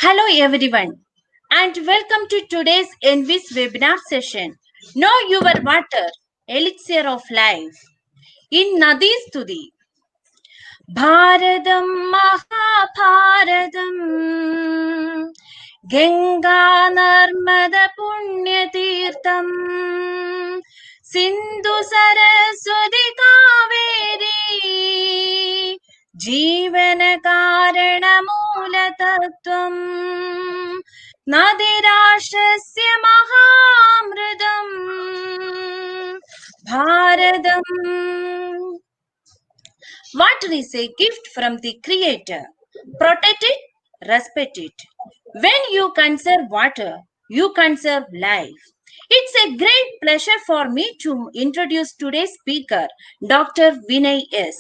Hello everyone and welcome to today's Envis webinar session. Know your water, elixir of life. In Nadi Studi. Bharadam Mahabharadam Ganga Narmada Punyatirtham Sindhu Saraswati Kaveri Jeevana Karana Moolathatvam Nadirashasya Mahamridam Bharadam. Water is a gift from the Creator. Protect it, respect it. When you conserve water, you conserve life. It's a great pleasure for me to introduce today's speaker, Dr. Vinay S.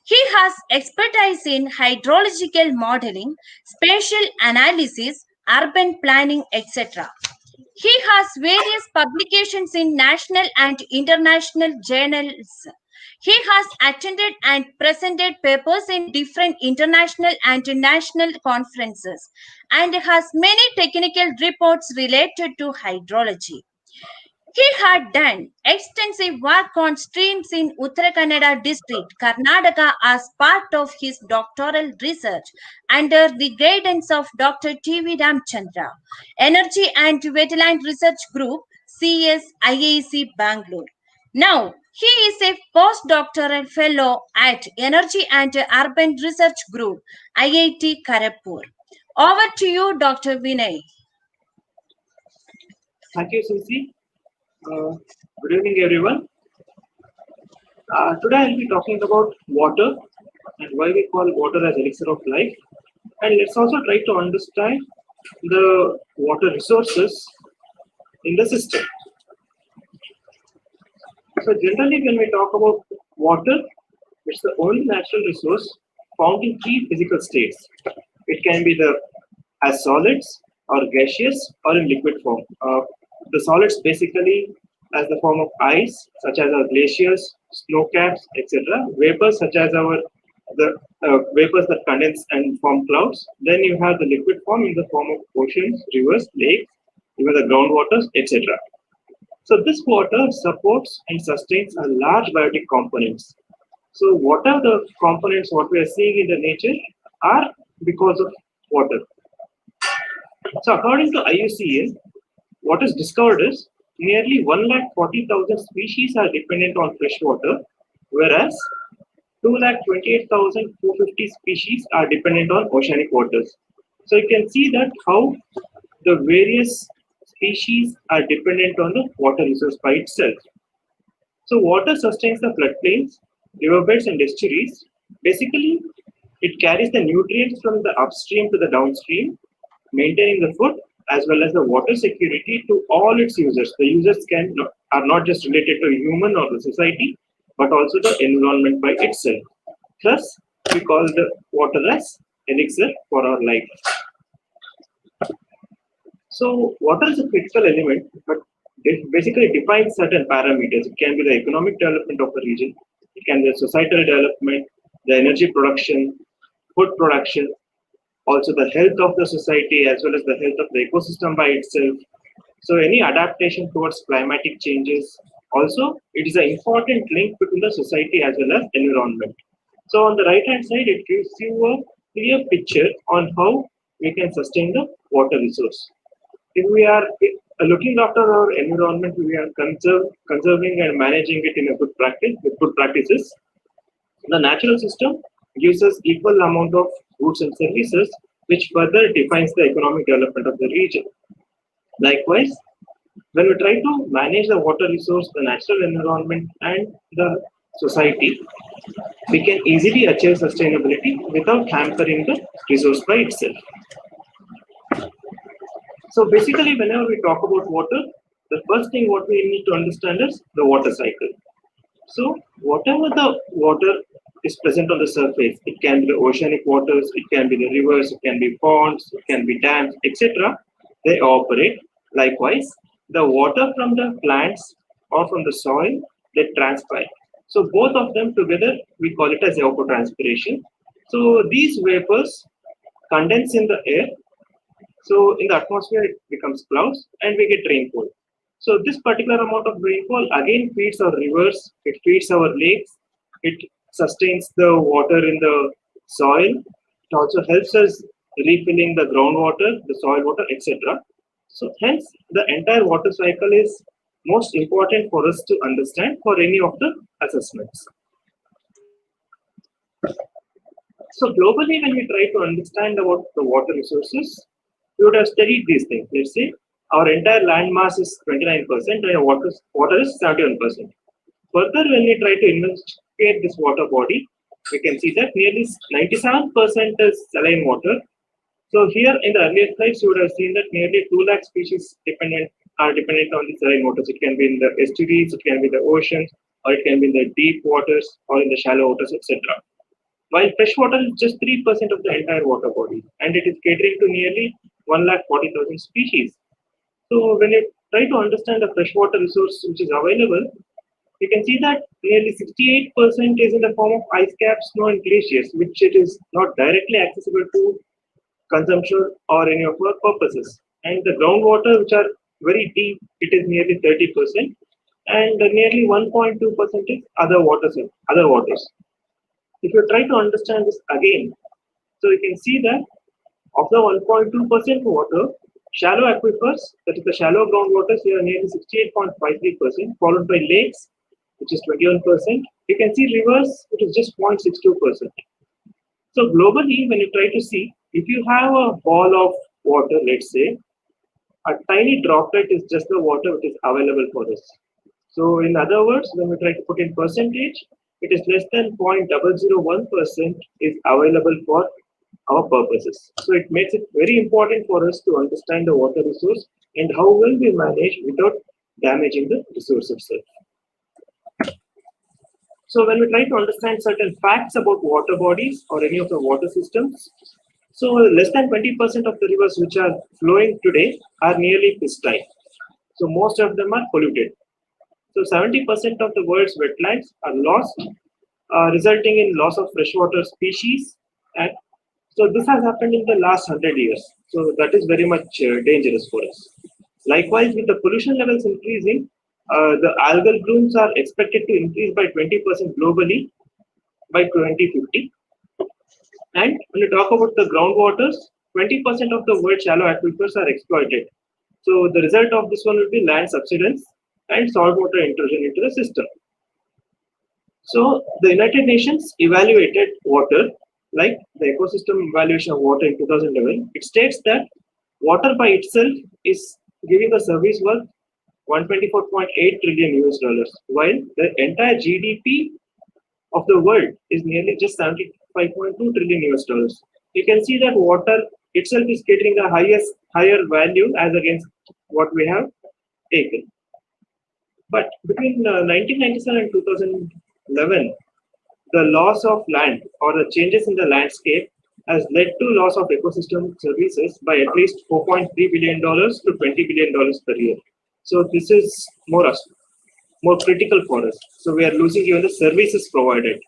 He has expertise in hydrological modeling, spatial analysis, urban planning, etc. He has various publications in national and international journals. He has attended and presented papers in different international and national conferences and has many technical reports related to hydrology. He had done extensive work on streams in Uttara Kannada district, Karnataka, as part of his doctoral research under the guidance of Dr. T.V. Ramchandra, Energy and Wetland Research Group, CS IISC Bangalore. Now, he is a postdoctoral fellow at Energy and Urban Research Group, IIT Kharagpur. Over to you, Dr. Vinay. Thank you, Susi. Good evening, everyone. Today I'll be talking about water and why we call water as elixir of life. And let's also try to understand the water resources in the system. So generally when we talk about water, it's the only natural resource found in three physical states. It can be as solids or gaseous or in liquid form. The solids basically as the form of ice, such as our glaciers, snow caps, etc. Vapors such as the vapors that condense and form clouds. Then you have the liquid form in the form of oceans, rivers, lakes, even the groundwaters, etc. So this water supports and sustains a large biotic components. So what are the components what we are seeing in the nature are because of water. So according to IUCN, what is discovered is nearly 140,000 species are dependent on fresh water, whereas 228,450 species are dependent on oceanic waters. So you can see that how the various species are dependent on the water resource by itself. So water sustains the floodplains, riverbeds and estuaries. Basically, it carries the nutrients from the upstream to the downstream, maintaining the food as well as the water security to all its users. The users are not just related to human or the society, but also the environment by itself. Thus, we call the water as elixir for our life. So, water is a critical element, but it basically defines certain parameters. It can be the economic development of a region, it can be the societal development, the energy production, food production, also the health of the society as well as the health of the ecosystem by itself. So any adaptation towards climatic changes, also it is an important link between the society as well as environment. So on the right hand side, it gives you a clear picture on how we can sustain the water resource. If we are looking after our environment, we are conserving and managing it in a good practice with good practices. The natural system gives us equal amount of goods and services, which further defines the economic development of the region. Likewise, when we try to manage the water resource, the natural environment, and the society, we can easily achieve sustainability without hampering the resource by itself. So basically, whenever we talk about water, the first thing what we need to understand is the water cycle. So whatever the water is present on the surface, it can be the oceanic waters, it can be the rivers, it can be ponds, it can be dams, etc. They evaporate. Likewise, the water from the plants or from the soil, they transpire. So both of them together, we call it as evapotranspiration. So these vapors condense in the air So in the atmosphere, it becomes clouds and we get rainfall. So this particular amount of rainfall again feeds our rivers, it feeds our lakes, it sustains the water in the soil. It also helps us refilling the groundwater, the soil water, etc. So hence the entire water cycle is most important for us to understand for any of the assessments. So globally, when we try to understand about the water resources, we would have studied these things. Let's say our entire land mass is 29% and water is 71%. Further, when we try to investigate this water body, we can see that nearly 97% is saline water. So here in the earlier slides, you would have seen that nearly 2 lakh species are dependent on the saline waters. It can be in the estuaries, it can be the oceans, or it can be in the deep waters or in the shallow waters, etc. While freshwater is just 3% of the entire water body, and it is catering to nearly 1,40,000 species. So when you try to understand the freshwater resource which is available, you can see that nearly 68% is in the form of ice caps, snow, and glaciers, which it is not directly accessible to consumption or any of our purposes. And the groundwater, which are very deep, it is nearly 30%, and nearly 1.2% is other waters. If you try to understand this again, so you can see that of the 1.2% water, shallow aquifers, that is the shallow groundwaters, here are nearly 68.53%, followed by lakes, which is 21%. You can see rivers, which is just 0.62%. So globally, when you try to see, if you have a ball of water, let's say, a tiny droplet is just the water which is available for us. So in other words, when we try to put in percentage, it is less than 0.001% is available for our purposes. So it makes it very important for us to understand the water resource and how will we manage without damaging the resource itself. So when we try to understand certain facts about water bodies or any of the water systems, so less than 20% of the rivers which are flowing today are nearly pristine. So most of them are polluted. So 70% of the world's wetlands are lost, resulting in loss of freshwater species. And so this has happened in the last 100 years. So that is very much dangerous for us. Likewise, with the pollution levels increasing, the algal blooms are expected to increase by 20% globally by 2050. And when you talk about the groundwaters, 20% of the world's shallow aquifers are exploited. So the result of this one will be land subsidence and saltwater intrusion into the system. So the United Nations evaluated water, like the ecosystem evaluation of water in 2011. It states that water by itself is giving a service worth 124.8 trillion US dollars, while the entire GDP of the world is nearly just 75.2 trillion US dollars. You can see that water itself is getting a higher value as against what we have taken. But between 1997 and 2011, the loss of land or the changes in the landscape has led to loss of ecosystem services by at least $4.3 billion to $20 billion per year. So this is more critical for us. So we are losing even the services provided.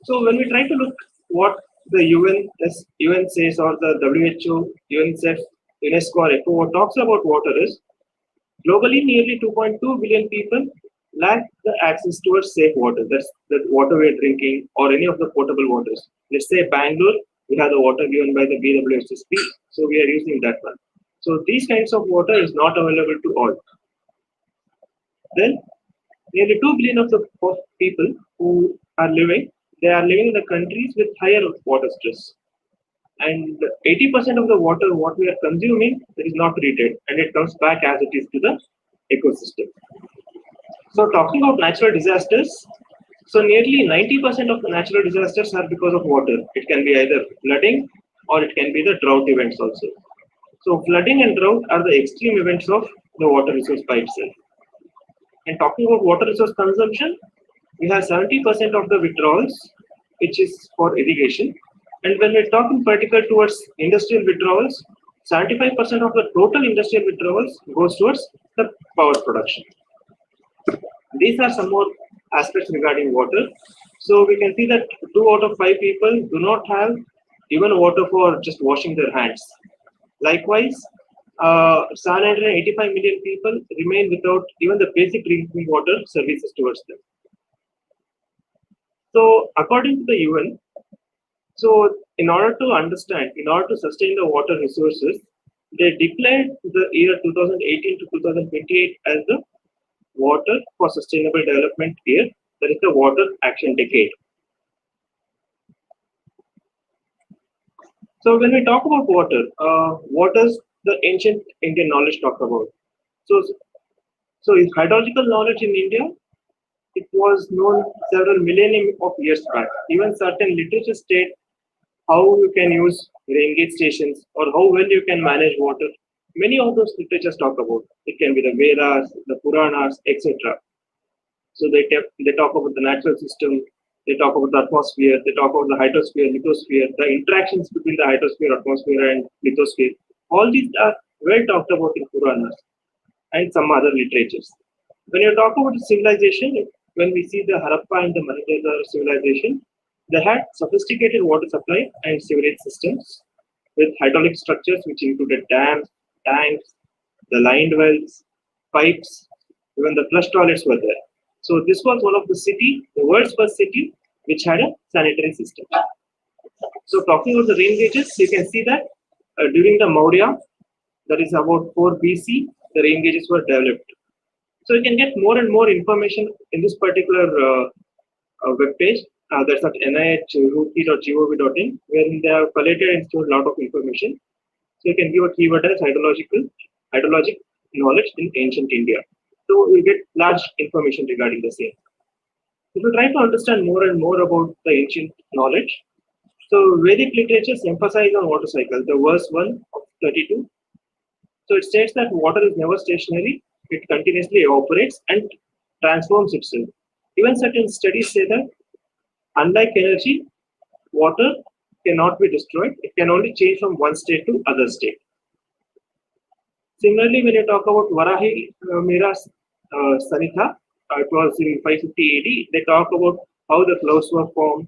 So when we try to look what the UN says or the WHO, UNICEF, UNESCO or ECHO talks about water is, globally nearly 2.2 billion people lack the access towards safe water. That's the water we are drinking or any of the potable waters. Let's say Bangalore, we have the water given by the BWSSP, so we are using that one. So these kinds of water is not available to all. Then nearly 2 billion of the people who are living, they are living in the countries with higher water stress. And 80% of the water what we are consuming is not treated and it comes back as it is to the ecosystem. So talking about natural disasters, so nearly 90% of the natural disasters are because of water. It can be either flooding or it can be the drought events also. So flooding and drought are the extreme events of the water resource by itself. And talking about water resource consumption, we have 70% of the withdrawals, which is for irrigation. And when we talk in particular towards industrial withdrawals, 75% of the total industrial withdrawals goes towards the power production. These are some more aspects regarding water. So we can see that 2 out of 5 people do not have even water for just washing their hands. Likewise, 785 million people remain without even the basic drinking water services towards them. So, according to the UN, so in order to understand, in order to sustain the water resources, they declared the year 2018 to 2028 as the Water for Sustainable Development Year, that is the Water Action Decade. So when we talk about water, what does the ancient Indian knowledge talk about? So, so is hydrological knowledge in India? It was known several millennium of years back. Even certain literature state how you can use rain gauge stations or how well you can manage water. Many of those literatures talk about. It can be the Vedas, the Puranas, etc. So they talk about the natural system, they talk about the atmosphere, they talk about the hydrosphere, lithosphere, the interactions between the hydrosphere, atmosphere, and lithosphere. All these are well talked about in Puranas and some other literatures. When you talk about civilization, when we see the Harappa and the Mohenjo-daro civilization, they had sophisticated water supply and sewerage systems with hydraulic structures which included dams, tanks, the lined wells, pipes, even the flush toilets were there. So this was one of the world's first city, which had a sanitary system. So talking about the rain gauges, you can see that during the Maurya, that is about 4 BC, the rain gauges were developed. So you can get more and more information in this particular web page. That's at nihruki.gov.in, where they have collated and stored a lot of information. So you can give a keyword as hydrologic knowledge in ancient India. So you get large information regarding the same. If you try to understand more and more about the ancient knowledge, so Vedic literatures emphasize on water cycle. The verse 1 of 32. So it states that water is never stationary, it continuously evaporates and transforms itself. Even certain studies say that unlike energy, water cannot be destroyed, it can only change from one state to other state. Similarly, when you talk about Varahi Mira's Sanitha, it was in 550 AD, they talk about how the clouds were formed.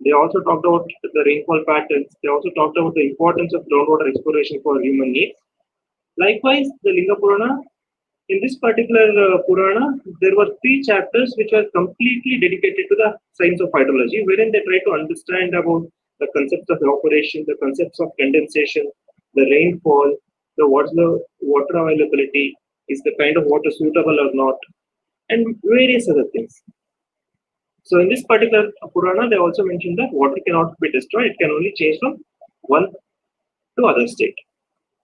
They also talked about the rainfall patterns. They also talked about the importance of groundwater exploration for human needs. Likewise, the Linga Purana, in this particular Purana, there were 3 chapters which were completely dedicated to the science of hydrology, wherein they try to understand about the concepts of evaporation, the concepts of condensation, the rainfall, what's the water availability, is the kind of water suitable or not, and various other things. So in this particular Purana, they also mentioned that water cannot be destroyed; it can only change from one to other state.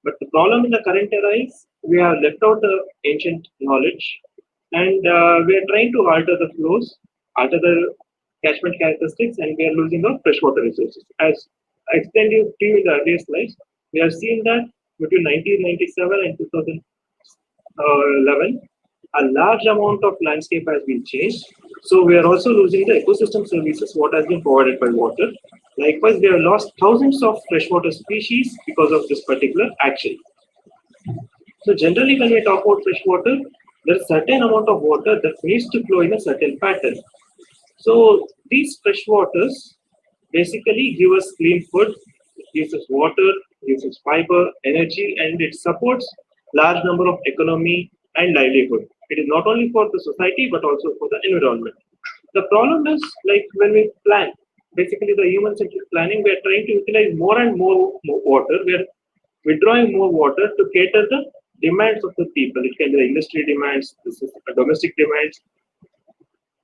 But the problem in the current era is we have left out the ancient knowledge, and we are trying to alter the flows, alter the catchment characteristics, and we are losing our freshwater resources. As I explained to you in the earlier slides, we have seen that between 1997 and 2011, a large amount of landscape has been changed. So we are also losing the ecosystem services, what has been provided by water. Likewise, we have lost thousands of freshwater species because of this particular action. So generally, when we talk about freshwater, there is a certain amount of water that needs to flow in a certain pattern. So these freshwaters basically give us clean food, it gives us water, gives us fiber, energy, and it supports large number of economy and livelihood. It is not only for the society but also for the environment. The problem is like when we plan, basically the human-centric planning, we are trying to utilize more and more water. We are withdrawing more water to cater the demands of the people. It can be the industry demands, the domestic demands,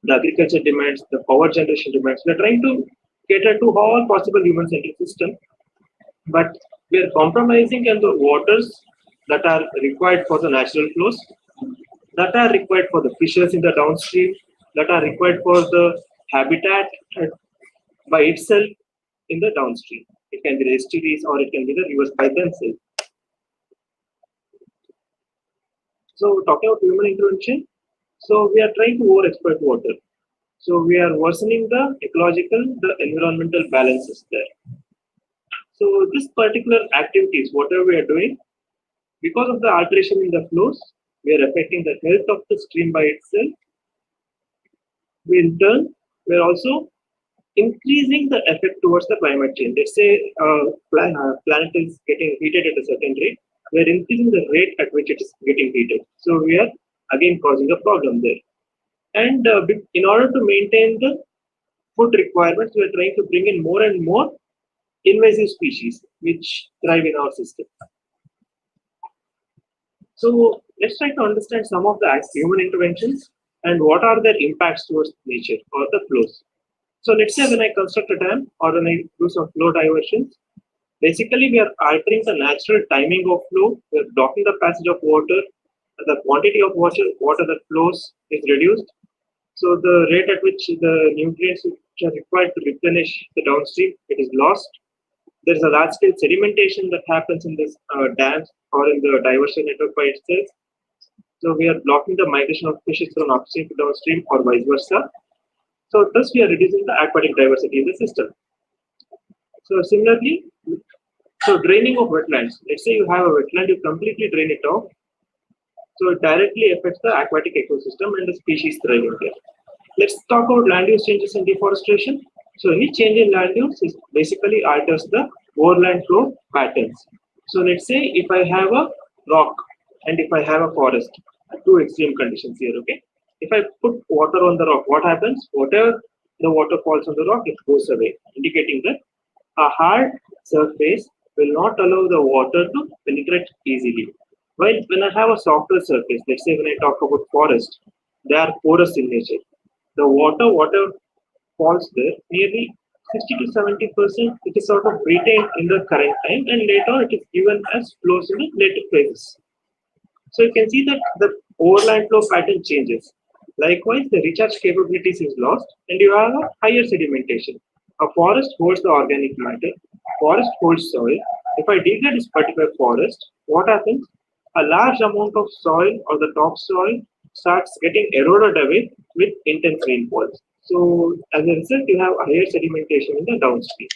the agriculture demands, the power generation demands. We are trying to cater to all possible human-centric system, but we are compromising on the waters that are required for the natural flows, that are required for the fishes in the downstream, that are required for the habitat by itself in the downstream. It can be the estuaries or it can be the rivers by themselves. So talking about human intervention, so we are trying to overexploit water. So we are worsening the ecological, the environmental balances there. So this particular activities, whatever we are doing, because of the alteration in the flows, we are affecting the health of the stream by itself. We in turn, we are also increasing the effect towards the climate change. Let's say planet is getting heated at a certain rate. We are increasing the rate at which it is getting heated. So we are again causing a problem there. And in order to maintain the food requirements, we are trying to bring in more and more invasive species which thrive in our system. So let's try to understand some of the human interventions and what are their impacts towards nature or the flows. So let's say when I construct a dam or when I do some flow diversions, basically we are altering the natural timing of flow, we are blocking the passage of water, the quantity of water that flows is reduced. So the rate at which the nutrients which are required to replenish the downstream, it is lost. There is a large scale sedimentation that happens in this dams or in the diversion network by itself. So we are blocking the migration of fishes from upstream to downstream or vice versa. So thus we are reducing the aquatic diversity in the system. So similarly, so draining of wetlands. Let's say you have a wetland, you completely drain it off. So it directly affects the aquatic ecosystem and the species thriving there. Let's talk about land use changes and deforestation. So any change in land use is basically alters the overland flow patterns. So let's say if I have a rock and if I have a forest, two extreme conditions here, okay? If I put water on the rock, what happens? Whatever the water falls on the rock, it goes away, indicating that a hard surface will not allow the water to penetrate easily. While when I have a softer surface, let's say when I talk about forest, they are porous in nature. The water falls there, nearly 60 to 70%, it is sort of retained in the current time and later it is given as flows in the later phases. So you can see that the overland flow pattern changes. Likewise, the recharge capabilities is lost and you have a higher sedimentation. A forest holds the organic matter, forest holds soil. If I degrade this particular forest, what happens? A large amount of soil or the topsoil starts getting eroded away with intense rainfalls. So as a result, you have higher sedimentation in the downstream.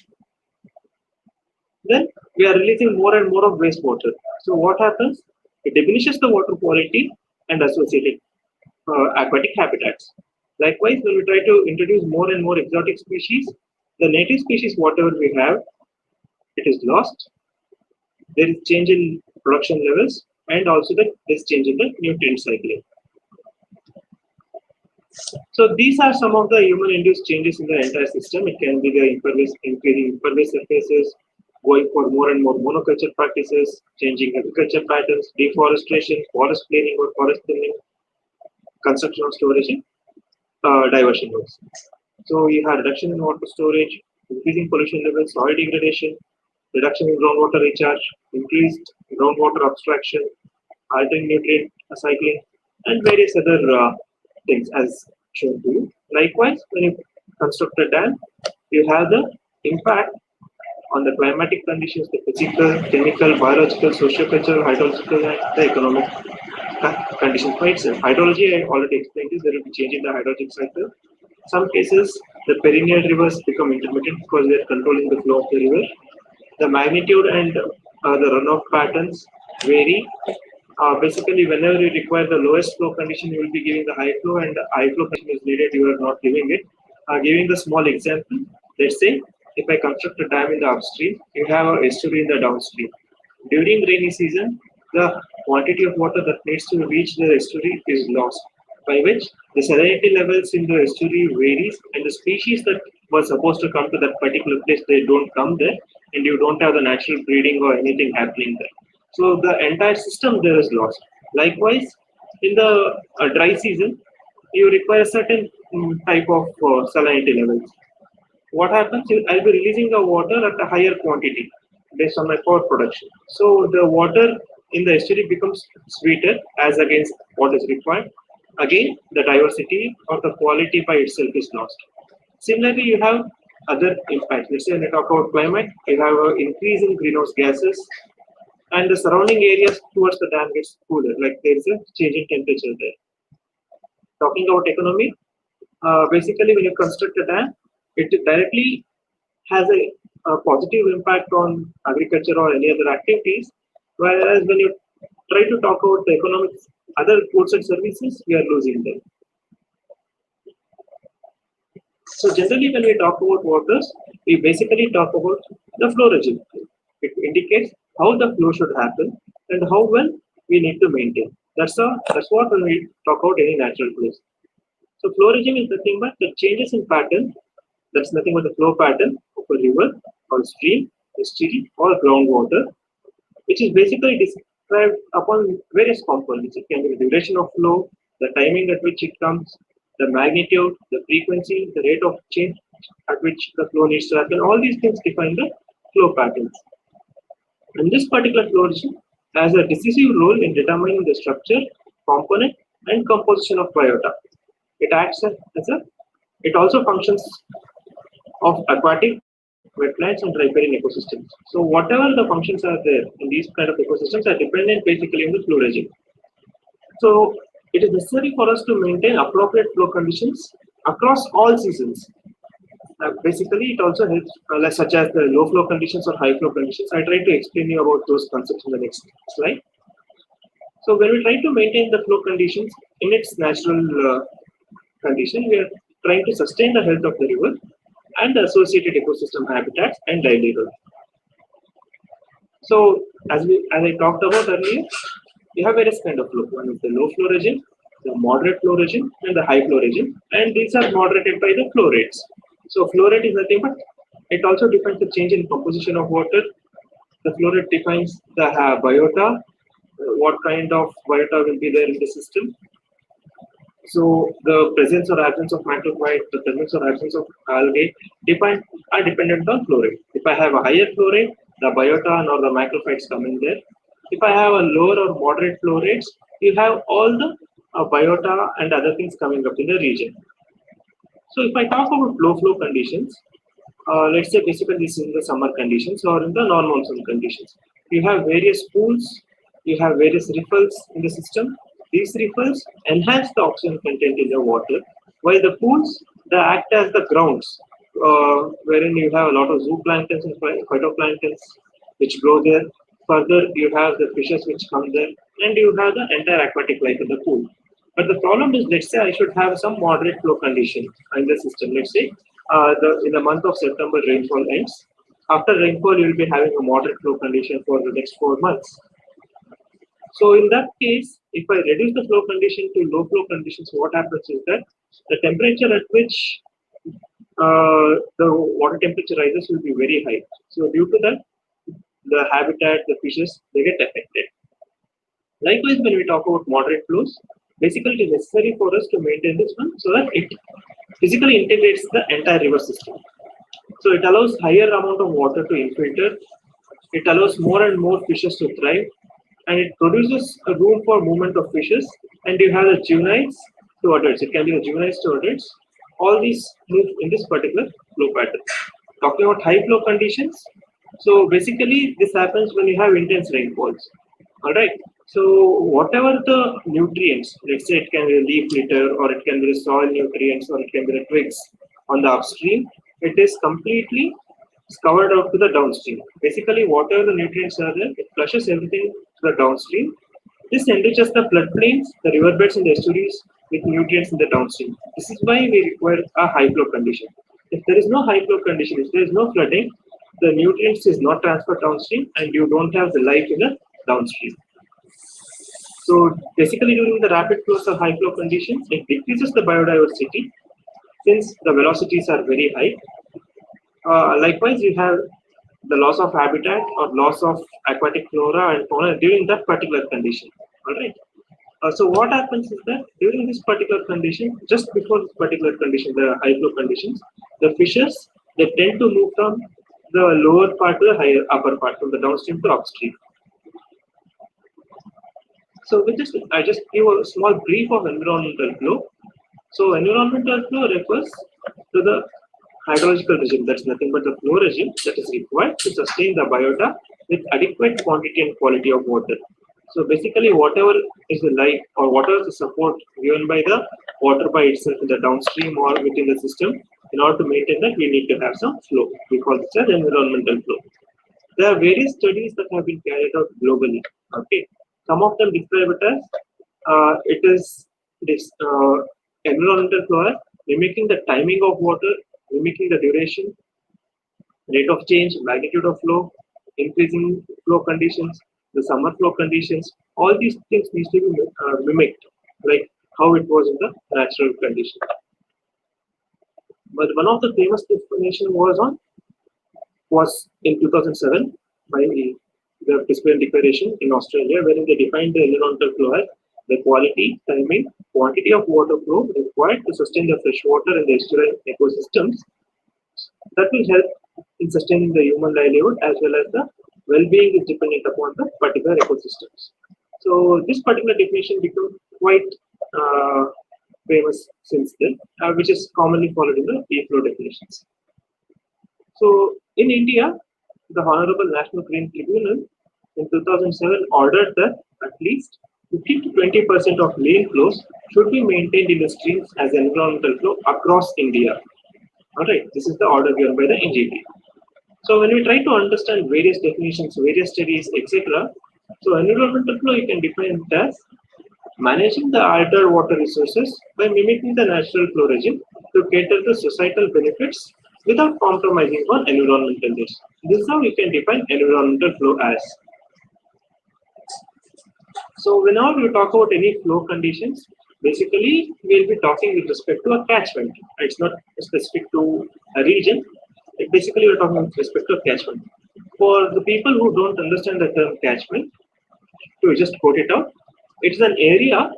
Then we are releasing more and more of wastewater. So what happens? It diminishes the water quality and associated aquatic habitats. Likewise, when we try to introduce more and more exotic species, the native species, whatever we have, it is lost. There is change in production levels and also there is change in the nutrient cycling. So these are some of the human-induced changes in the entire system. It can be the increasing impervious surfaces, going for more and more monoculture practices, changing agriculture patterns, deforestation, forest clearing or forest thinning, construction of storage, and diversion roads. So you have reduction in water storage, increasing pollution levels, soil degradation, reduction in groundwater recharge, increased groundwater abstraction, altering nutrient cycling, and various other things as shown to you. Likewise, when you construct a dam, you have the impact on the climatic conditions, the physical, chemical, biological, socio-cultural, hydrological, and the economic conditions by itself. Hydrology, I already explained this, there will be change in the hydrologic cycle. Some cases, the perennial rivers become intermittent because they are controlling the flow of the river. The magnitude and the runoff patterns vary. Basically, whenever you require the lowest flow condition, you will be giving the high flow, and the high flow condition is needed, you are not giving it. Giving the small example, let's say if I construct a dam in the upstream, you have a estuary in the downstream. During rainy season, the quantity of water that needs to reach the estuary is lost, by which the salinity levels in the estuary varies, and the species that were supposed to come to that particular place, they don't come there, and you don't have the natural breeding or anything happening there. So the entire system there is lost. Likewise, in the dry season, you require certain type of salinity levels. What happens? I'll be releasing the water at a higher quantity based on my power production. So the water in the estuary becomes sweeter as against what is required. Again, the diversity or the quality by itself is lost. Similarly, you have other impacts. Let's say when I talk about climate, you have an increase in greenhouse gases, and the surrounding areas towards the dam gets cooler. Like there is a change in temperature there. Talking about economy, basically when you construct a dam, it directly has a positive impact on agriculture or any other activities. Whereas when you try to talk about the economics, other goods and services, we are losing them. So generally when we talk about waters, we basically talk about the flow regime. It indicates how the flow should happen and how well we need to maintain. That's what when we talk about any natural flows. So flow regime is nothing but the changes in pattern. That's nothing but the flow pattern of a river or stream, estuary or groundwater, which is basically described upon various components. It can be the duration of flow, the timing at which it comes, the magnitude, the frequency, the rate of change at which the flow needs to happen. All these things define the flow patterns. And this particular flow regime has a decisive role in determining the structure, component, and composition of biota. It acts as a it also functions of aquatic, wetlands, and riparian ecosystems. So whatever the functions are there in these kind of ecosystems are dependent basically on the flow regime. So it is necessary for us to maintain appropriate flow conditions across all seasons. Basically, it also helps, such as the low flow conditions or high flow conditions. I try to explain you about those concepts in the next slide. So when we try to maintain the flow conditions in its natural condition, we are trying to sustain the health of the river and the associated ecosystem habitats and livelihood. So as I talked about earlier, we have various kind of flow. One is the low flow regime, the moderate flow regime, and the high flow regime. And these are moderated by the flow rates. So flow rate is nothing but it also defines the change in composition of water. The flow rate defines the biota, what kind of biota will be there in the system. So the presence or absence of macrophytes, the presence or absence of algae are dependent on flow rate. If I have a higher flow rate, the biota or the macrophytes come in there. If I have a lower or moderate flow rates, you have all the biota and other things coming up in the region. So if I talk about low flow conditions, let's say basically this is in the summer conditions or in the non-monsoon conditions. You have various pools, you have various riffles in the system. These riffles enhance the oxygen content in the water, while the pools they act as the grounds, wherein you have a lot of zooplanktons and phytoplanktons which grow there. Further, you have the fishes which come there, and you have the entire aquatic life in the pool. But the problem is, let's say I should have some moderate flow condition in the system. Let's say in the month of September, rainfall ends. After rainfall, you will be having a moderate flow condition for the next 4 months. So in that case, if I reduce the flow condition to low flow conditions, what happens is that the temperature at which the water temperature rises will be very high. So due to that, the habitat, the fishes, they get affected. Likewise, when we talk about moderate flows, basically it is necessary for us to maintain this one so that it physically integrates the entire river system. So it allows higher amount of water to infiltrate. It allows more and more fishes to thrive, and it produces a room for movement of fishes. And you have the juveniles to adults. It can be the juveniles to adults. All these move in this particular flow pattern. Talking about high flow conditions, so basically this happens when you have intense rainfalls. All right. So whatever the nutrients, let's say it can be a leaf litter, or it can be the soil nutrients, or it can be the twigs on the upstream, it is completely scoured out to the downstream. Basically, whatever the nutrients are there, it flushes everything to the downstream. This enriches the floodplains, the riverbeds, and the estuaries with nutrients in the downstream. This is why we require a high flow condition. If there is no high flow condition, if there is no flooding, the nutrients is not transferred downstream, and you don't have the life in the downstream. So basically, during the rapid flows or high flow conditions, it decreases the biodiversity since the velocities are very high. Likewise, you have the loss of habitat or loss of aquatic flora and fauna during that particular condition. All right. So what happens is that during this particular condition, just before this particular condition, the high flow conditions, the fishes they tend to move from the lower part to the higher upper part, from the downstream to upstream. So with this, I just give a small brief of environmental flow. So environmental flow refers to the hydrological regime. That's nothing but the flow regime that is required to sustain the biota with adequate quantity and quality of water. So basically, whatever is the life or whatever is the support given by the water by itself in the downstream or within the system, in order to maintain that, we need to have some flow. We call this as environmental flow. There are various studies that have been carried out globally. Okay, some of them describe it as it is this environmental flow mimicking the timing of water, mimicking the duration, rate of change, magnitude of flow, increasing flow conditions, the summer flow conditions, all these things need to be mimicked, like how it was in the natural condition. But one of the famous definition was in 2007 by the Brisbane Declaration in Australia, wherein they defined the environmental flow as the quality, timing, quantity of water flow required to sustain the freshwater and the estuarine ecosystems that will help in sustaining the human livelihood as well as the well-being is dependent upon the particular ecosystems. So this particular definition became quite famous since then, which is commonly followed in the flow definitions. So in India, the Honorable National Green Tribunal in 2007 ordered that at least 50 to 20% of lane flows should be maintained in the streams as environmental flow across India. Alright, this is the order given by the NGT. So when we try to understand various definitions, various studies, etc., so environmental flow you can define it as managing the altered water resources by mimicking the natural flow regime to cater to societal benefits without compromising on environmental needs. This is how you can define environmental flow as. So whenever we talk about any flow conditions, basically we'll be talking with respect to a catchment. It's not specific to a region. Basically, we're talking with respect to catchment. For the people who don't understand the term catchment, to just quote it out, it's an area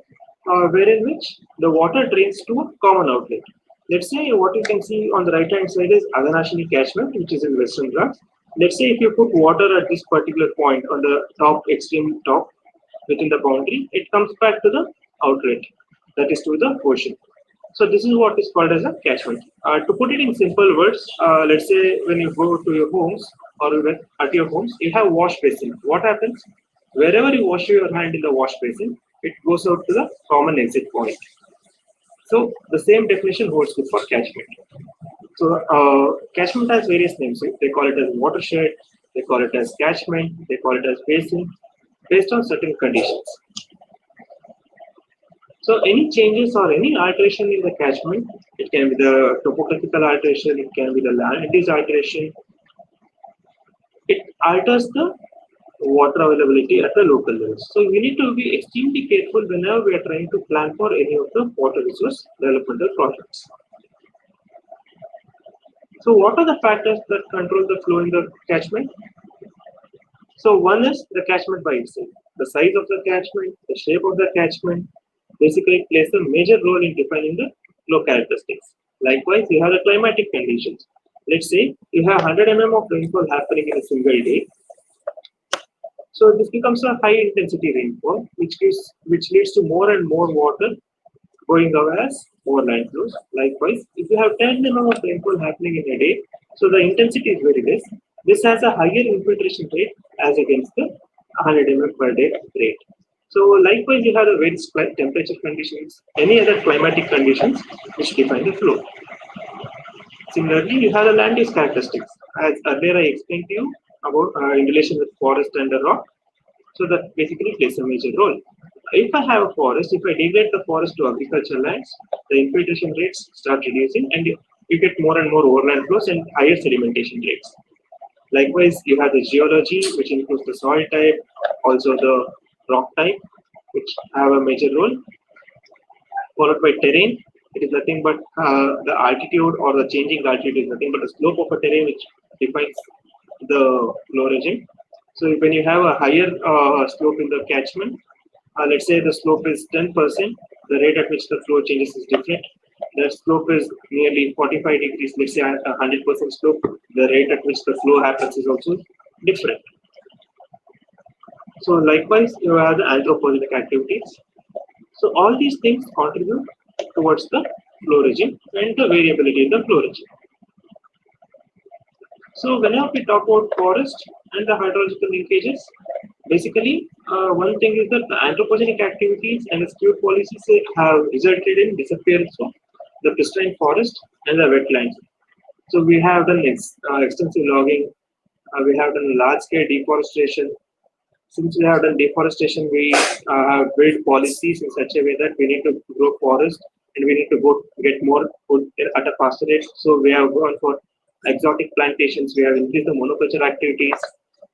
wherein which the water drains to a common outlet. Let's say what you can see on the right hand side is Aghanashini catchment, which is in Western Ghats. Let's say if you put water at this particular point on the top, extreme top, within the boundary, it comes back to the outlet, that is to the ocean. So this is what is called as a catchment. To put it in simple words, let's say when you go to your homes or at your homes, you have wash basin. What happens? Wherever you wash your hand in the wash basin, it goes out to the common exit point. So the same definition holds good for catchment. So catchment has various names. They call it as watershed, they call it as catchment, they call it as basin, based on certain conditions. So any changes or any alteration in the catchment, it can be the topographical alteration, it can be the land use alteration. It alters the water availability at the local level. So we need to be extremely careful whenever we are trying to plan for any of the water resource developmental projects. So what are the factors that control the flow in the catchment? So one is the catchment by itself. The size of the catchment, the shape of the catchment, basically plays a major role in defining the flow characteristics. Likewise, you have the climatic conditions. Let's say you have 100 mm of rainfall happening in a single day. So this becomes a high intensity rainfall, which leads to more and more water going away as overland flows. Likewise, if you have 10 mm of rainfall happening in a day, so the intensity is very less. This has a higher infiltration rate as against the 100 mm per day rate. So likewise, you have the various temperature conditions, any other climatic conditions which define the flow. Similarly, you have the land use characteristics. As earlier I explained to you about in relation with forest and the rock. So that basically plays a major role. If I have a forest, if I degrade the forest to agricultural lands, the infiltration rates start reducing and you get more and more overland flows and higher sedimentation rates. Likewise, you have the geology, which includes the soil type, also the rock type, which have a major role, followed by terrain. It is nothing but the altitude or the changing altitude is nothing but the slope of a terrain which defines the flow regime. So when you have a higher slope in the catchment, let's say the slope is 10%, the rate at which the flow changes is different. The slope is nearly 45 degrees, let's say at 100% slope, the rate at which the flow happens is also different. So likewise, you have the anthropogenic activities. So all these things contribute towards the flow regime and the variability in the flow regime. So whenever we talk about forest and the hydrological linkages, basically one thing is that the anthropogenic activities and the skewed policies have resulted in disappearance of the pristine forest and the wetlands. So we have done extensive logging, we have done large-scale deforestation. Since we have done deforestation, we have built policies in such a way that we need to grow forest and we need to go get more food at a faster rate. So we have gone for exotic plantations, we have increased the monoculture activities,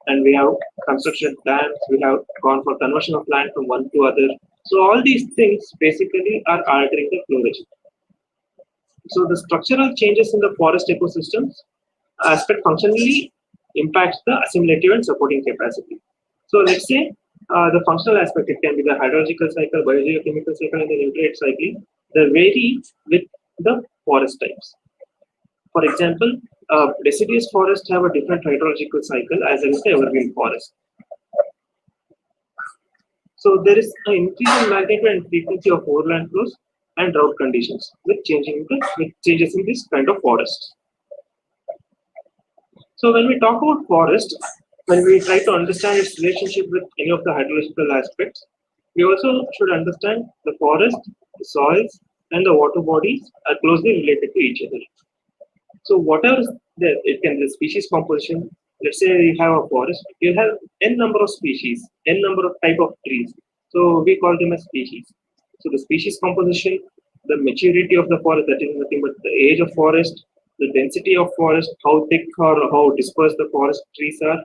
and we have constructed dams, we have gone for conversion of land from one to other. So all these things basically are altering the flow regime. So the structural changes in the forest ecosystems aspect functionally impacts the assimilative and supporting capacity. So let's say the functional aspect, it can be the hydrological cycle, biogeochemical cycle, and the nutrient cycle. They vary with the forest types. For example, deciduous forests have a different hydrological cycle as well as the evergreen forest. So there is an increase in magnitude and frequency of overland flows and drought conditions with changes in this kind of forest. So when we talk about forest, when we try to understand its relationship with any of the hydrological aspects, we also should understand the forest, the soils, and the water bodies are closely related to each other. So whatever is there, it can be species composition. Let's say you have a forest, you have n number of species, n number of type of trees. So we call them as species. So the species composition, the maturity of the forest, that is nothing but the age of forest, the density of forest, how thick or how dispersed the forest trees are,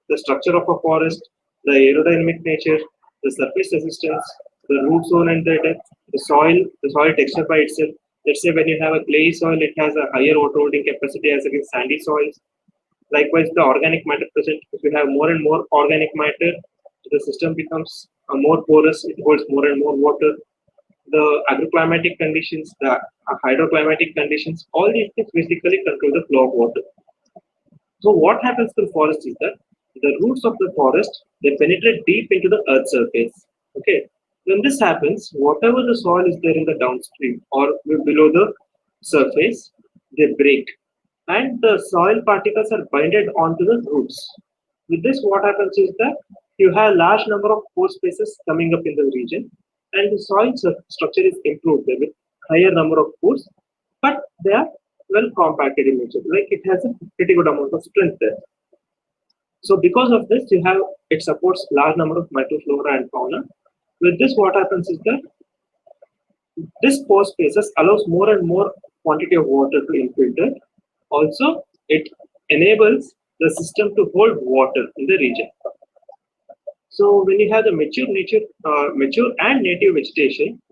the structure of a forest, the aerodynamic nature, the surface resistance, the root zone and the depth, the soil texture by itself. Let's say when you have a clay soil, it has a higher water holding capacity as against sandy soils. Likewise, the organic matter present. If you have more and more organic matter, the system becomes more porous. It holds more and more water. The agroclimatic conditions, the hydroclimatic conditions, all these things basically control the flow of water. So what happens to the forest is that the roots of the forest, they penetrate deep into the earth surface. Okay. When this happens, whatever the soil is there in the downstream or below the surface, they break, and the soil particles are binded onto the roots. With this, what happens is that you have large number of pore spaces coming up in the region, and the soil structure is improved with higher number of pores, but they are well compacted in nature. Like it has a pretty good amount of strength there. So because of this, it supports large number of microflora and fauna. With this, what happens is that this pore spaces allows more and more quantity of water to infiltrate. Also, it enables the system to hold water in the region. So when you have the mature and native vegetation,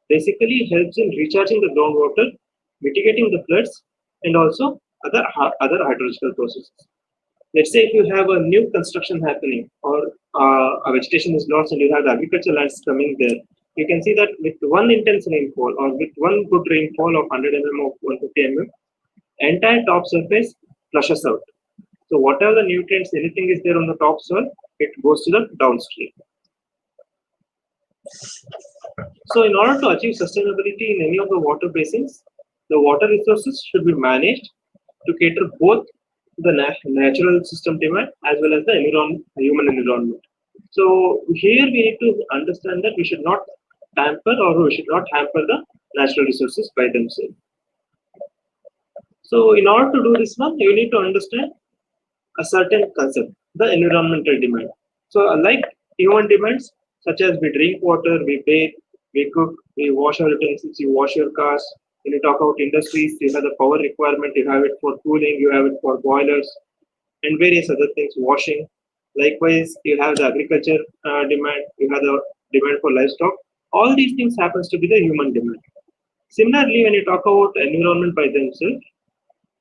basically helps in recharging the groundwater, mitigating the floods, and also other hydrological processes. Let's say if you have a new construction happening or a vegetation is lost and you have the agricultural lands coming there, you can see that with one intense rainfall or with one good rainfall of 100 mm or 150 mm, entire top surface flushes out. So whatever the nutrients, anything is there on the top soil, it goes to the downstream. So in order to achieve sustainability in any of the water basins, the water resources should be managed to cater both the natural system demand as well as the human environment. So here we need to understand that we should not tamper or we should not hamper the natural resources by themselves. So in order to do this one, you need to understand a certain concept, the environmental demand. So unlike human demands, such as we drink water, we bathe, we cook, we wash our utensils, you wash your cars. When you talk about industries, you have the power requirement, you have it for cooling, you have it for boilers, and various other things, washing. Likewise, you have the agriculture demand, you have the demand for livestock. All these things happens to be the human demand. Similarly, when you talk about environment by themselves,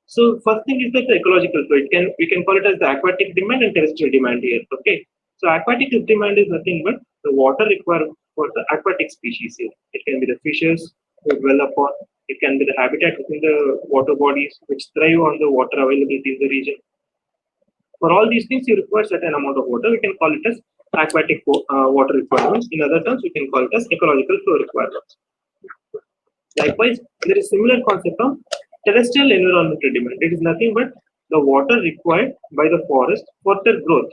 so first thing is that the ecological. So we can call it as the aquatic demand and terrestrial demand here. Okay. So aquatic demand is nothing but the water required for the aquatic species here. It can be the fishes who dwell upon. It can be the habitat within the water bodies which thrive on the water availability in the region. For all these things, you require certain amount of water. We can call it as aquatic water requirements. In other terms, we can call it as ecological flow requirements. Likewise, there is similar concept of terrestrial environmental demand. It is nothing but the water required by the forest for their growth.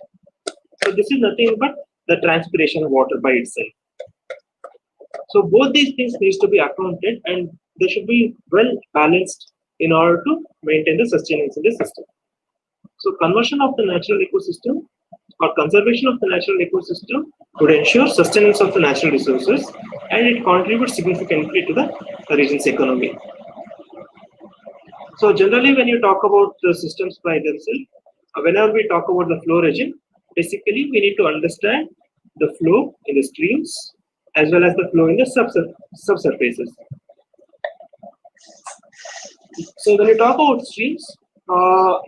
So this is nothing but the transpiration of water by itself. So both these things needs to be accounted and they should be well balanced in order to maintain the sustenance in the system. So conversion of the natural ecosystem or conservation of the natural ecosystem would ensure sustenance of the natural resources, and it contributes significantly to the region's economy. So generally, when you talk about the systems by themselves, whenever we talk about the flow regime, basically we need to understand the flow in the streams as well as the flow in the subsurfaces. So when you talk about streams,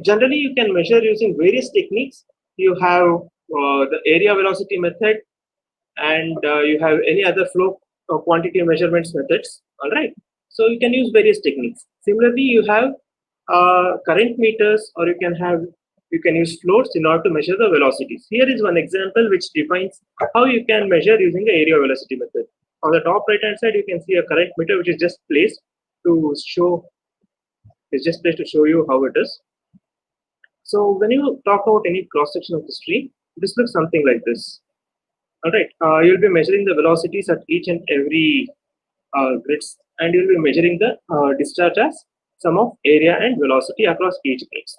generally you can measure using various techniques. You have the area velocity method, and you have any other flow quantity measurements methods. All right. So you can use various techniques. Similarly, you have current meters, or you can use floats in order to measure the velocities. Here is one example which defines how you can measure using the area velocity method. On the top right hand side, you can see a current meter which is just placed to show you how it is. So when you talk about any cross section of the stream, this looks something like this. All right, you'll be measuring the velocities at each and every grids, and you'll be measuring the discharge as sum of area and velocity across each grids.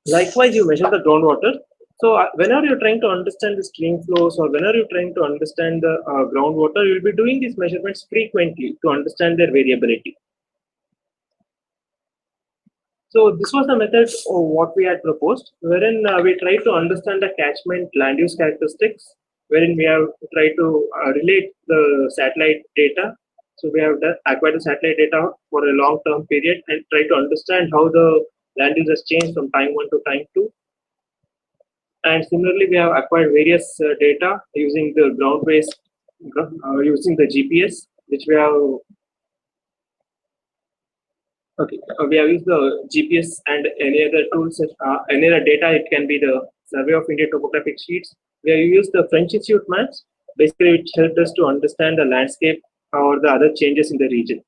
Likewise, you measure the groundwater. So whenever you're trying to understand the stream flows, or whenever you're trying to understand the groundwater, you'll be doing these measurements frequently to understand their variability. So this was the method of what we had proposed, wherein we try to understand the catchment land use characteristics, wherein we have tried to relate the satellite data. So we have acquired the satellite data for a long-term period and try to understand how the land use has changed from time 1 to time 2. And similarly, we have acquired various data using the ground-based, using the GPS, which we have. Okay, we have used the GPS and any other tools, any other data. It can be the Survey of India topographic sheets. We have used the French Institute maps, basically, which helped us to understand the landscape or the other changes in the region.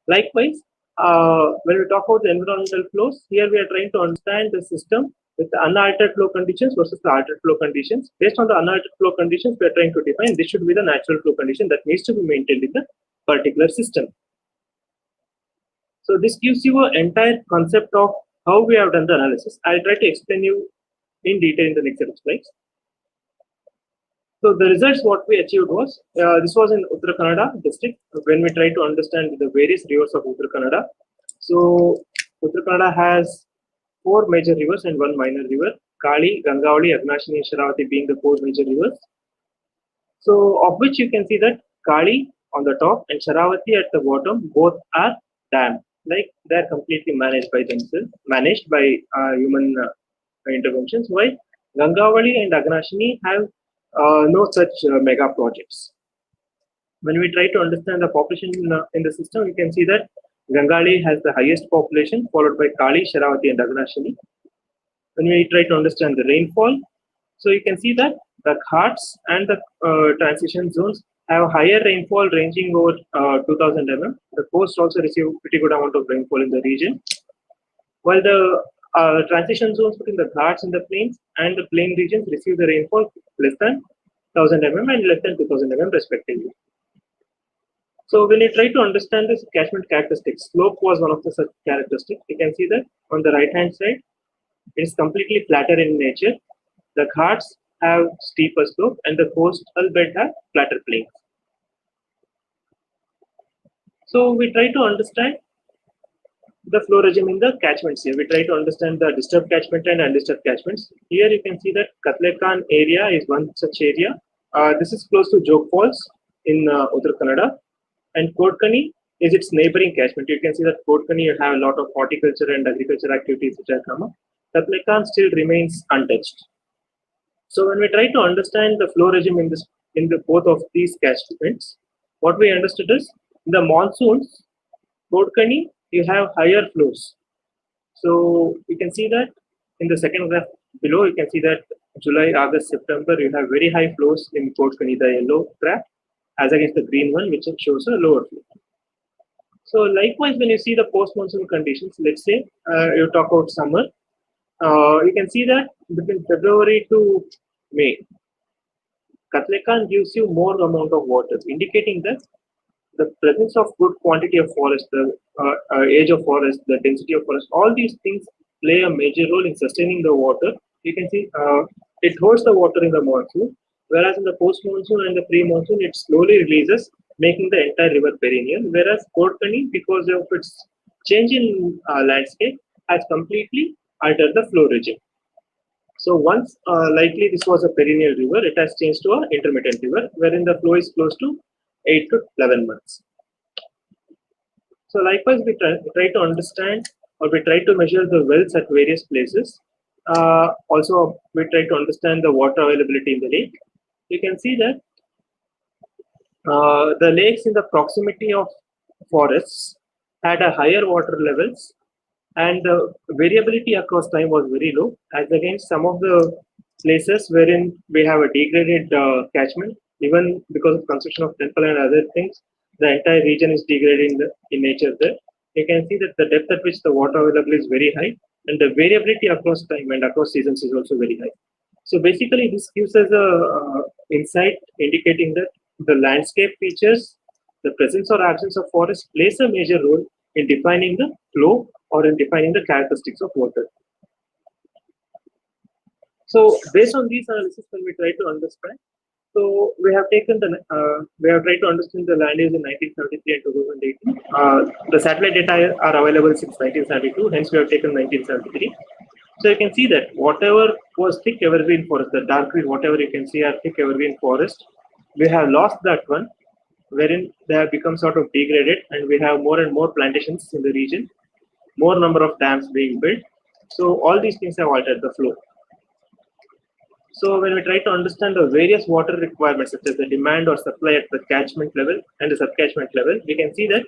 Likewise, when we talk about the environmental flows, here we are trying to understand the system with the unaltered flow conditions versus the altered flow conditions. Based on the unaltered flow conditions, we are trying to define this should be the natural flow condition that needs to be maintained in the particular system. So this gives you an entire concept of how we have done the analysis. I'll try to explain you in detail in the next set of slides. So the results what we achieved was, this was in Uttara Kannada district when we tried to understand the various rivers of Uttara Kannada. So Uttara Kannada has 4 major rivers and 1 minor river, Kali, Gangavali, Aghanashini, and Sharavati being the 4 major rivers. So of which you can see that Kali on the top and Sharavati at the bottom, both are dam. Like they're completely managed by themselves, managed by human interventions. While Gangavali and Aghanashini have no such mega projects. When we try to understand the population in the system, you can see that Gangavali has the highest population, followed by Kali, Sharavati, and Aghanashini. When we try to understand the rainfall, so you can see that the Ghats and the transition zones have higher rainfall ranging over 2000 mm. The coast also receive pretty good amount of rainfall in the region, while the transition zones between the Ghats and the plains and the plain regions receive the rainfall less than 1000 mm and less than 2000 mm respectively. So when you try to understand this catchment characteristics, slope was one of the such characteristics. You can see that on the right hand side, it is completely flatter in nature. The Ghats have steeper slope and the coastal bed have flatter plains. So we try to understand the flow regime in the catchments here. We try to understand the disturbed catchment and undisturbed catchments. Here you can see that Katlekan area is one such area. This is close to Jog Falls in Uttara Kannada, and Kodkani is its neighboring catchment. You can see that Kodkani you have a lot of horticulture and agriculture activities which are come up. Katlekan still remains untouched. So when we try to understand the flow regime in the both of these catchments, what we understood is in the monsoons, Kodkani you have higher flows. So you can see that in the second graph below, you can see that July, August, September, you have very high flows in Kodkani, the yellow graph, as against the green one, which shows a lower flow. So likewise, when you see the post-monsoon conditions, let's say you talk about summer, you can see that between February to May, Katlekan gives you more amount of water, indicating that the presence of good quantity of forest, the age of forest, the density of forest, all these things play a major role in sustaining the water You can see it holds the water in the monsoon, whereas in the post-monsoon and the pre-monsoon, it slowly releases, making the entire river perennial. Whereas Kodkani, because of its change in landscape, has completely altered the flow regime. So once likely this was a perennial river, it has changed to an intermittent river, wherein the flow is close to 8 to 11 months. So likewise, we try to understand or we try to measure the wells at various places. Also, we try to understand the water availability in the lake. You can see that the lakes in the proximity of forests had a higher water levels and the variability across time was very low as against some of the places wherein we have a degraded catchment. Even because of construction of temple and other things, the entire region is degraded in nature there. You can see that the depth at which the water available is very high and the variability across time and across seasons is also very high. So basically this gives us a insight indicating that the landscape features, the presence or absence of forest plays a major role in defining the flow or in defining the characteristics of water. So based on these analysis, when we try to understand, so we have taken we have tried to understand the land use in 1973 and 2018. The satellite data are available since 1972. Hence, we have taken 1973. So you can see that whatever was thick evergreen forest, the dark green, whatever you can see are thick evergreen forest, we have lost that one, wherein they have become sort of degraded, and we have more and more plantations in the region, more number of dams being built. So all these things have altered the flow. So when we try to understand the various water requirements, such as the demand or supply at the catchment level and the subcatchment level, we can see that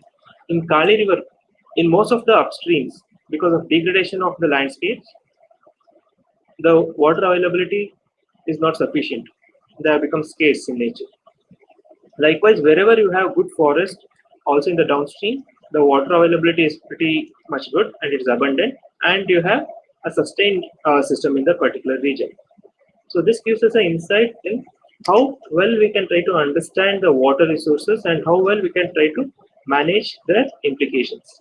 in Kali River, in most of the upstreams, because of degradation of the landscapes, the water availability is not sufficient. They have become scarce in nature. Likewise, wherever you have good forest, also in the downstream, the water availability is pretty much good and it is abundant, and you have a sustained system in the particular region. So this gives us an insight in how well we can try to understand the water resources and how well we can try to manage their implications.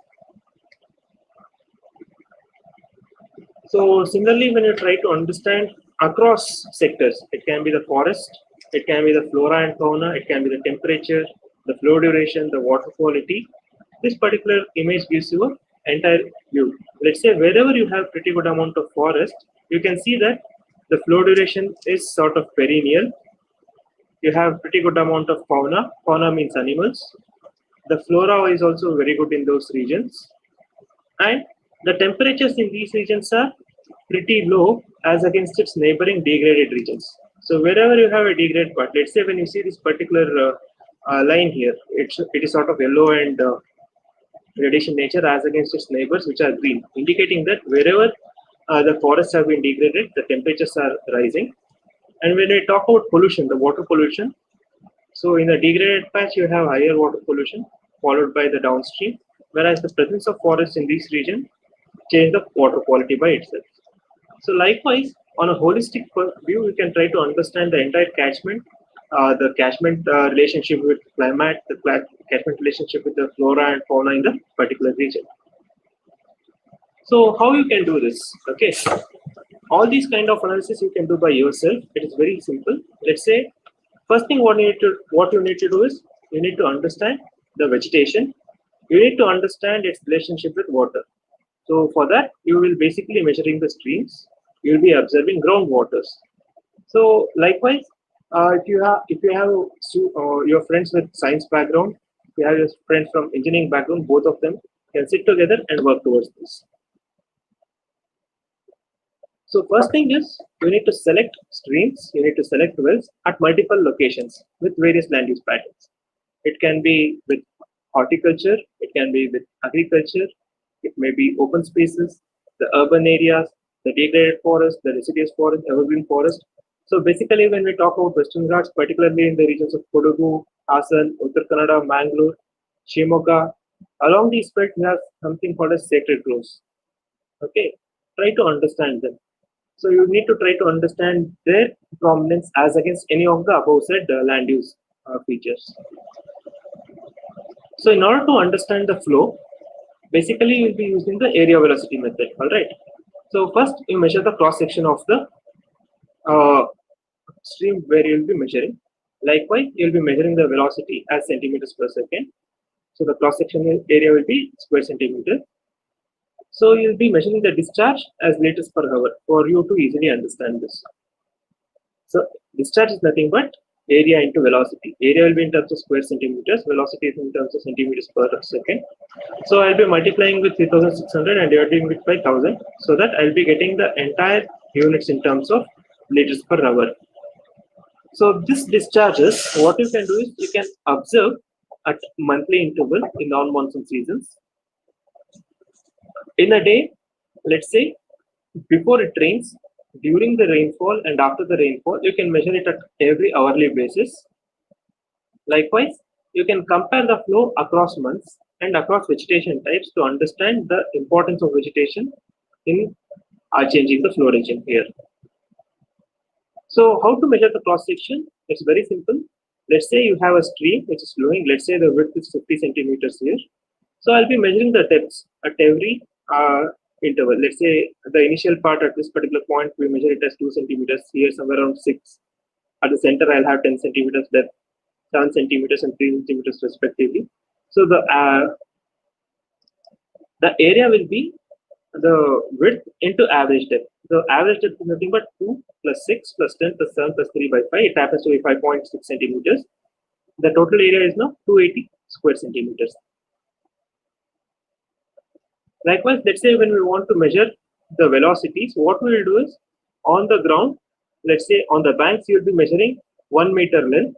So similarly, when you try to understand across sectors, it can be the forest, it can be the flora and fauna, it can be the temperature, the flow duration, the water quality. This particular image gives you an entire view. Let's say wherever you have pretty good amount of forest, you can see that the flow duration is sort of perennial. You have pretty good amount of fauna. Fauna means animals. The flora is also very good in those regions. And the temperatures in these regions are pretty low as against its neighboring degraded regions. So wherever you have a degraded part, let's say when you see this particular line here, it is sort of yellow and reddish in nature as against its neighbors, which are green, indicating that wherever the forests have been degraded, the temperatures are rising. And when we talk about pollution, the water pollution, so in the degraded patch, you have higher water pollution followed by the downstream, whereas the presence of forests in this region change the water quality by itself. So likewise, on a holistic view, we can try to understand the entire catchment, the catchment relationship with climate, the catchment relationship with the flora and fauna in the particular region. So how you can do this? Okay, all these kind of analysis you can do by yourself. It is very simple. Let's say first thing what you need to do is you need to understand the vegetation. You need to understand its relationship with water. So for that, you will basically measuring the streams. You will be observing groundwaters. So likewise, if you have your friends with science background, if you have your friends from engineering background, both of them can sit together and work towards this. So first thing is you need to select streams, you need to select wells at multiple locations with various land use patterns. It can be with horticulture, it can be with agriculture, it may be open spaces, the urban areas, the degraded forest, the deciduous forest, evergreen forest. So basically when we talk about Western Ghats, particularly in the regions of Kodagu, Hassan, Uttar Kannada, Mangalore, Shimoga, along these belts we have something called as sacred groves. Okay, try to understand them. So you need to try to understand their prominence as against any of the above said land use features. So in order to understand the flow, basically you'll be using the area velocity method. All right. So first you measure the cross section of the stream where you'll be measuring. Likewise, you'll be measuring the velocity as centimeters per second. So the cross section area will be square centimeter. So you'll be measuring the discharge as liters per hour for you to easily understand this. So discharge is nothing but area into velocity. Area will be in terms of square centimeters, velocity is in terms of centimeters per second. So I'll be multiplying with 3600 and dividing with 5000 so that I'll be getting the entire units in terms of liters per hour. So this discharges, what you can do is you can observe at monthly interval in non-monsoon seasons. In a day, let's say before it rains, during the rainfall and after the rainfall, you can measure it at every hourly basis. Likewise, you can compare the flow across months and across vegetation types to understand the importance of vegetation in changing the flow region here. So how to measure the cross section? It's very simple. Let's say you have a stream which is flowing. Let's say the width is 50 centimeters here. So I'll be measuring the depths at every interval. Let's say the initial part at this particular point, we measure it as 2 centimeters. Here somewhere around 6. At the center, I'll have 10 centimeters depth, 7 centimeters and 3 centimeters respectively. So the area will be the width into average depth. The average depth is nothing but 2 plus 6 plus 10 plus 7 plus 3 by 5. It happens to be 5.6 centimeters. The total area is now 280 square centimeters. Likewise, let's say when we want to measure the velocities, what we will do is on the ground, let's say on the banks, you will be measuring 1 meter length.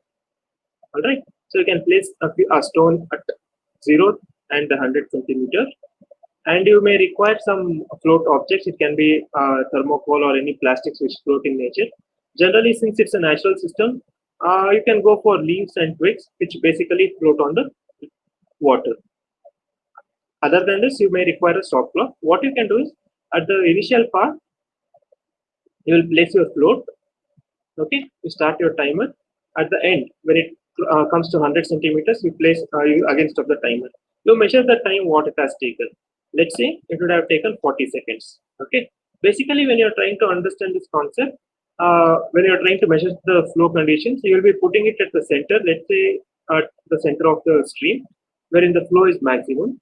All right. So you can place a stone at 0 and 100 centimeter. And you may require some float objects. It can be thermocol or any plastics which float in nature. Generally, since it's a natural system, you can go for leaves and twigs, which basically float on the water. Other than this, you may require a stop clock. What you can do is, at the initial part, you will place your float. Okay, you start your timer. At the end, when it comes to 100 centimeters, you place you again stop the timer. You measure the time what it has taken. Let's say it would have taken 40 seconds. Okay, basically, when you're trying to understand this concept, when you're trying to measure the flow conditions, you will be putting it at the center. Let's say at the center of the stream, wherein the flow is maximum.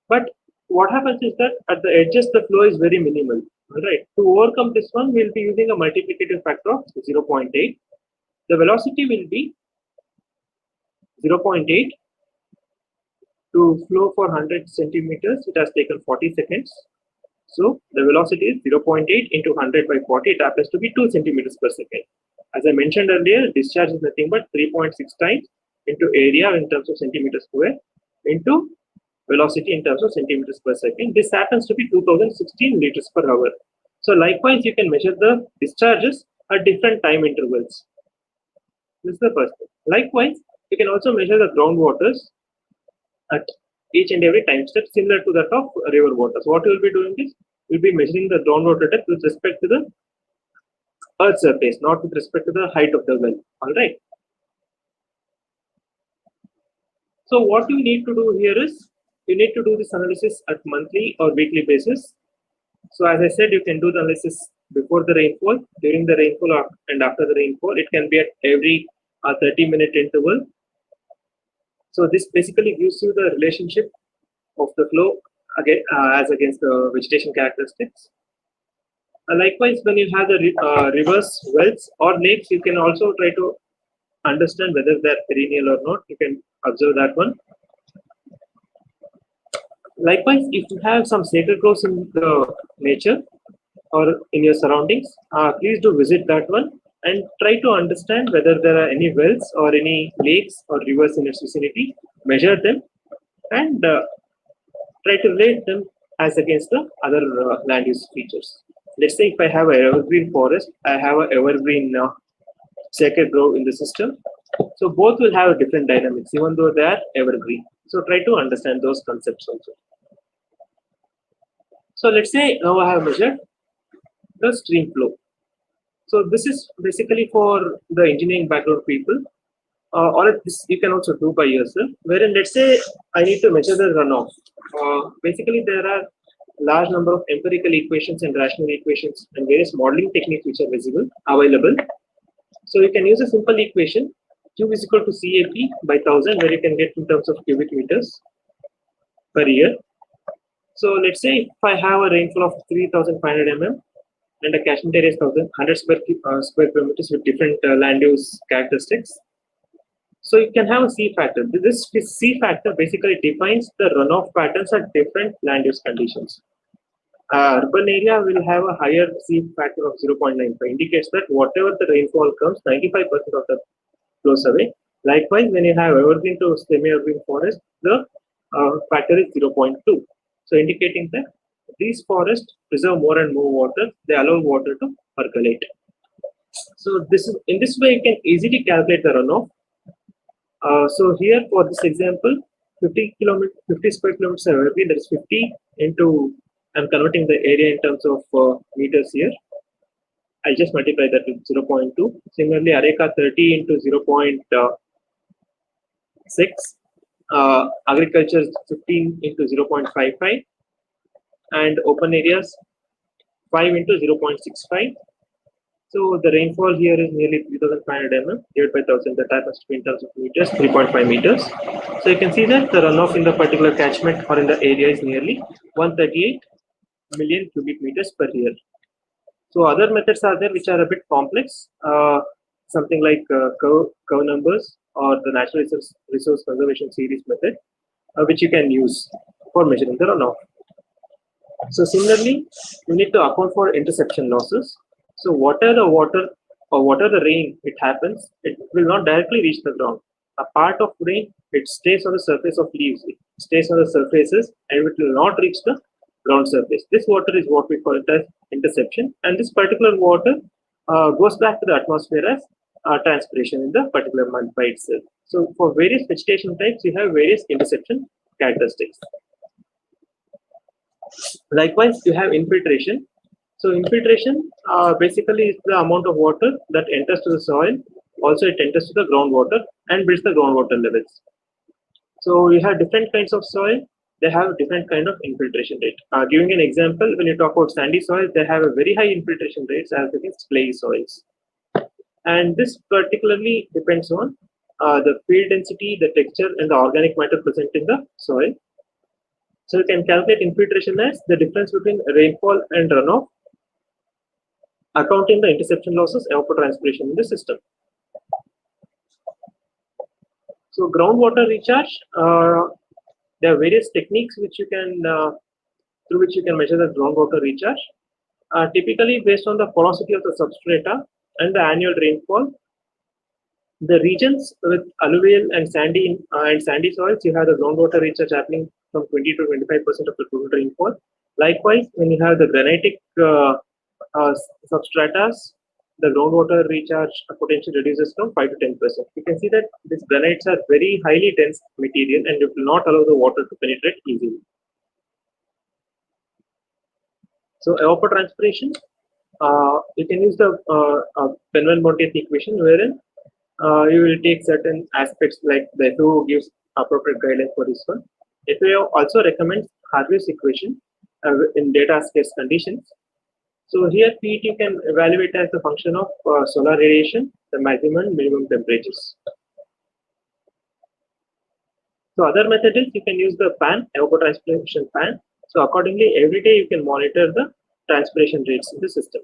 But what happens is that at the edges, the flow is very minimal. All right. To overcome this one, we'll be using a multiplicative factor of 0.8. The velocity will be 0.8 to flow for 100 centimeters. It has taken 40 seconds. So the velocity is 0.8 into 100 by 40. It happens to be 2 centimeters per second. As I mentioned earlier, discharge is nothing but 3.6 times into area in terms of centimeters square into velocity in terms of centimeters per second. This happens to be 2016 liters per hour. So likewise, you can measure the discharges at different time intervals. This is the first thing. Likewise, you can also measure the groundwaters at each and every time step similar to that of river waters. What you will be doing is, you will be measuring the groundwater depth with respect to the earth surface, not with respect to the height of the well. All right. So what you need to do here is, you need to do this analysis at monthly or weekly basis. So as I said, you can do the analysis before the rainfall, during the rainfall, and after the rainfall. It can be at every 30-minute interval. So this basically gives you the relationship of the flow again as against the vegetation characteristics. Likewise, when you have the rivers, wells, or lakes, you can also try to understand whether they're perennial or not. You can observe that one. Likewise, if you have some sacred groves in the nature or in your surroundings, please do visit that one and try to understand whether there are any wells or any lakes or rivers in its vicinity. Measure them and try to relate them as against the other land use features. Let's say if I have an evergreen forest, I have an evergreen sacred grove in the system. So both will have different dynamics, even though they are evergreen. So try to understand those concepts also. So let's say now I have measured the stream flow. So this is basically for the engineering background people. All of this you can also do by yourself. Wherein let's say I need to measure the runoff. Basically there are large number of empirical equations and rational equations and various modeling techniques which are available. So you can use a simple equation, Q is equal to CAP by 1000, where you can get in terms of cubic meters per year. So let's say if I have a rainfall of 3500 mm and a catchment area is 100 square kilometers with different land use characteristics. So you can have a C factor. This C factor basically defines the runoff patterns at different land use conditions. Urban area will have a higher C factor of 0.95, indicates that whatever the rainfall comes, 95% of the flows away. Likewise, when you have evergreen to semi-evergreen forest, the factor is 0.2. So indicating that these forests preserve more and more water, they allow water to percolate. So in this way you can easily calculate the runoff. So here for this example, 50 square kilometers of evergreen, that is 50 into, I'm converting the area in terms of meters here. I just multiply that with 0.2. Similarly, Areca 30 into 0.6. Agriculture 15 into 0.55. And open areas 5 into 0.65. So the rainfall here is nearly 3500 mm divided by 1000. The type must be in terms of meters, 3.5 meters. So you can see that the runoff in the particular catchment or in the area is nearly 138 million cubic meters per year. So other methods are there which are a bit complex, something like curve numbers or the natural resource conservation series method, which you can use for measuring the runoff. So similarly, you need to account for interception losses. So whatever the water or whatever the rain it happens, it will not directly reach the ground. A part of rain, it stays on the surface of leaves, it stays on the surfaces and it will not reach the ground surface. This water is what we call it as interception, and this particular water goes back to the atmosphere as transpiration in the particular month by itself. So for various vegetation types, you have various interception characteristics. Likewise, you have infiltration. So infiltration basically is the amount of water that enters to the soil. Also, it enters to the groundwater and builds the groundwater levels. So you have different kinds of soil. They have different kind of infiltration rate. Giving an example, when you talk about sandy soil, they have a very high infiltration rates as against clay soils. And this particularly depends on the field density, the texture, and the organic matter present in the soil. So you can calculate infiltration as the difference between rainfall and runoff, accounting the interception losses, evapotranspiration in the system. So groundwater recharge, there are various techniques which you can through which you can measure the groundwater recharge. Typically based on the porosity of the substrata and the annual rainfall. The regions with alluvial and sandy soils, you have the groundwater recharge happening from 20 to 25% of the total rainfall. Likewise, when you have the granitic substratas, the groundwater recharge potential reduces from 5 to 10%. You can see that these granites are very highly dense material and it will not allow the water to penetrate easily. So evapotranspiration, you can use the Penman-Monteith equation, wherein you will take certain aspects like the FAO gives appropriate guidelines for this one. FAO also recommends Harvey's equation in data scarce conditions. So here PET you can evaluate as a function of solar radiation, the maximum and minimum temperatures. So other method is you can use the pan, evapotranspiration pan. So accordingly, every day you can monitor the transpiration rates in the system.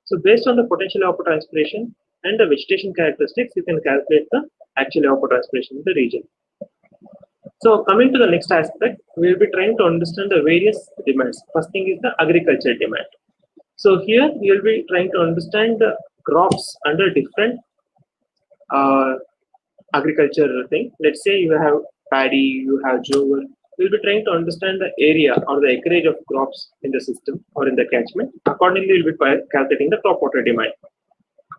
So based on the potential evapotranspiration and the vegetation characteristics, you can calculate the actual evapotranspiration in the region. So coming to the next aspect, we will be trying to understand the various demands. First thing is the agriculture demand. So here we will be trying to understand the crops under different agriculture thing. Let's say you have paddy, you have jowar. We'll be trying to understand the area or the acreage of crops in the system or in the catchment. Accordingly, we'll be calculating the crop water demand.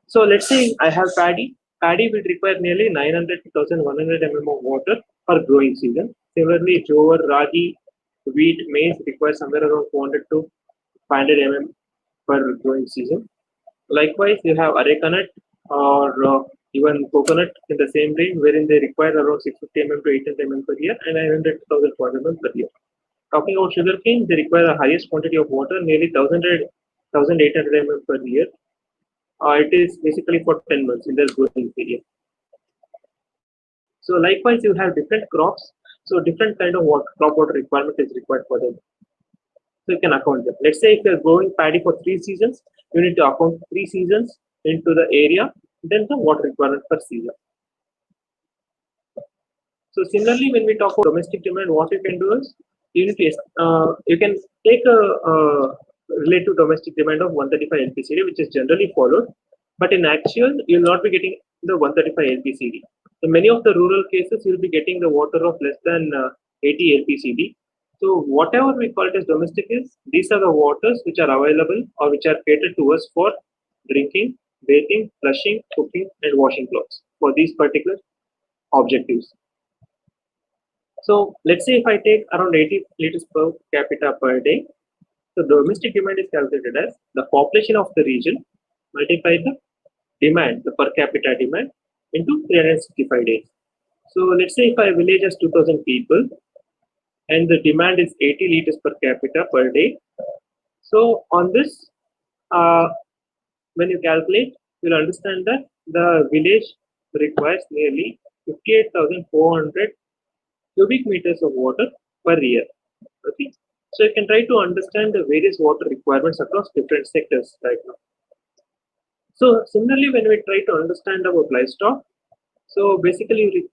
So let's say I have paddy. Paddy will require nearly 900 to 1100 mm of water per growing season. Similarly, jowar, ragi, wheat, maize require somewhere around 400 to 500 mm per growing season. Likewise, you have areca nut or even coconut in the same range, wherein they require around 650 mm to 800 mm per year and 900 to 1400 mm per year. Talking about sugarcane, they require the highest quantity of water, nearly 1,800 mm per year. It is basically for 10 months in their growing period. So likewise, you have different crops. So different kind of crop water requirement is required for them. So you can account them. Let's say if you're growing paddy for 3 seasons, you need to account 3 seasons into the area, then the water requirement per season. So similarly, when we talk about domestic demand, what you can do is you can take a relative domestic demand of 135 LPCD, which is generally followed, but in actual, you will not be getting the 135 LPCD. So many of the rural cases, you will be getting the water of less than 80 LPCD. So whatever we call it as domestic is, these are the waters which are available or which are catered to us for drinking, bathing, flushing, cooking, and washing clothes for these particular objectives. So let's say if I take around 80 liters per capita per day, so domestic demand is calculated as the population of the region multiplied the demand, the per capita demand into 365 days. So let's say if a village has 2,000 people and the demand is 80 liters per capita per day. So on this, when you calculate, you'll understand that the village requires nearly 58,400 cubic meters of water per year. Okay, so you can try to understand the various water requirements across different sectors right now. So similarly, when we try to understand about livestock, so basically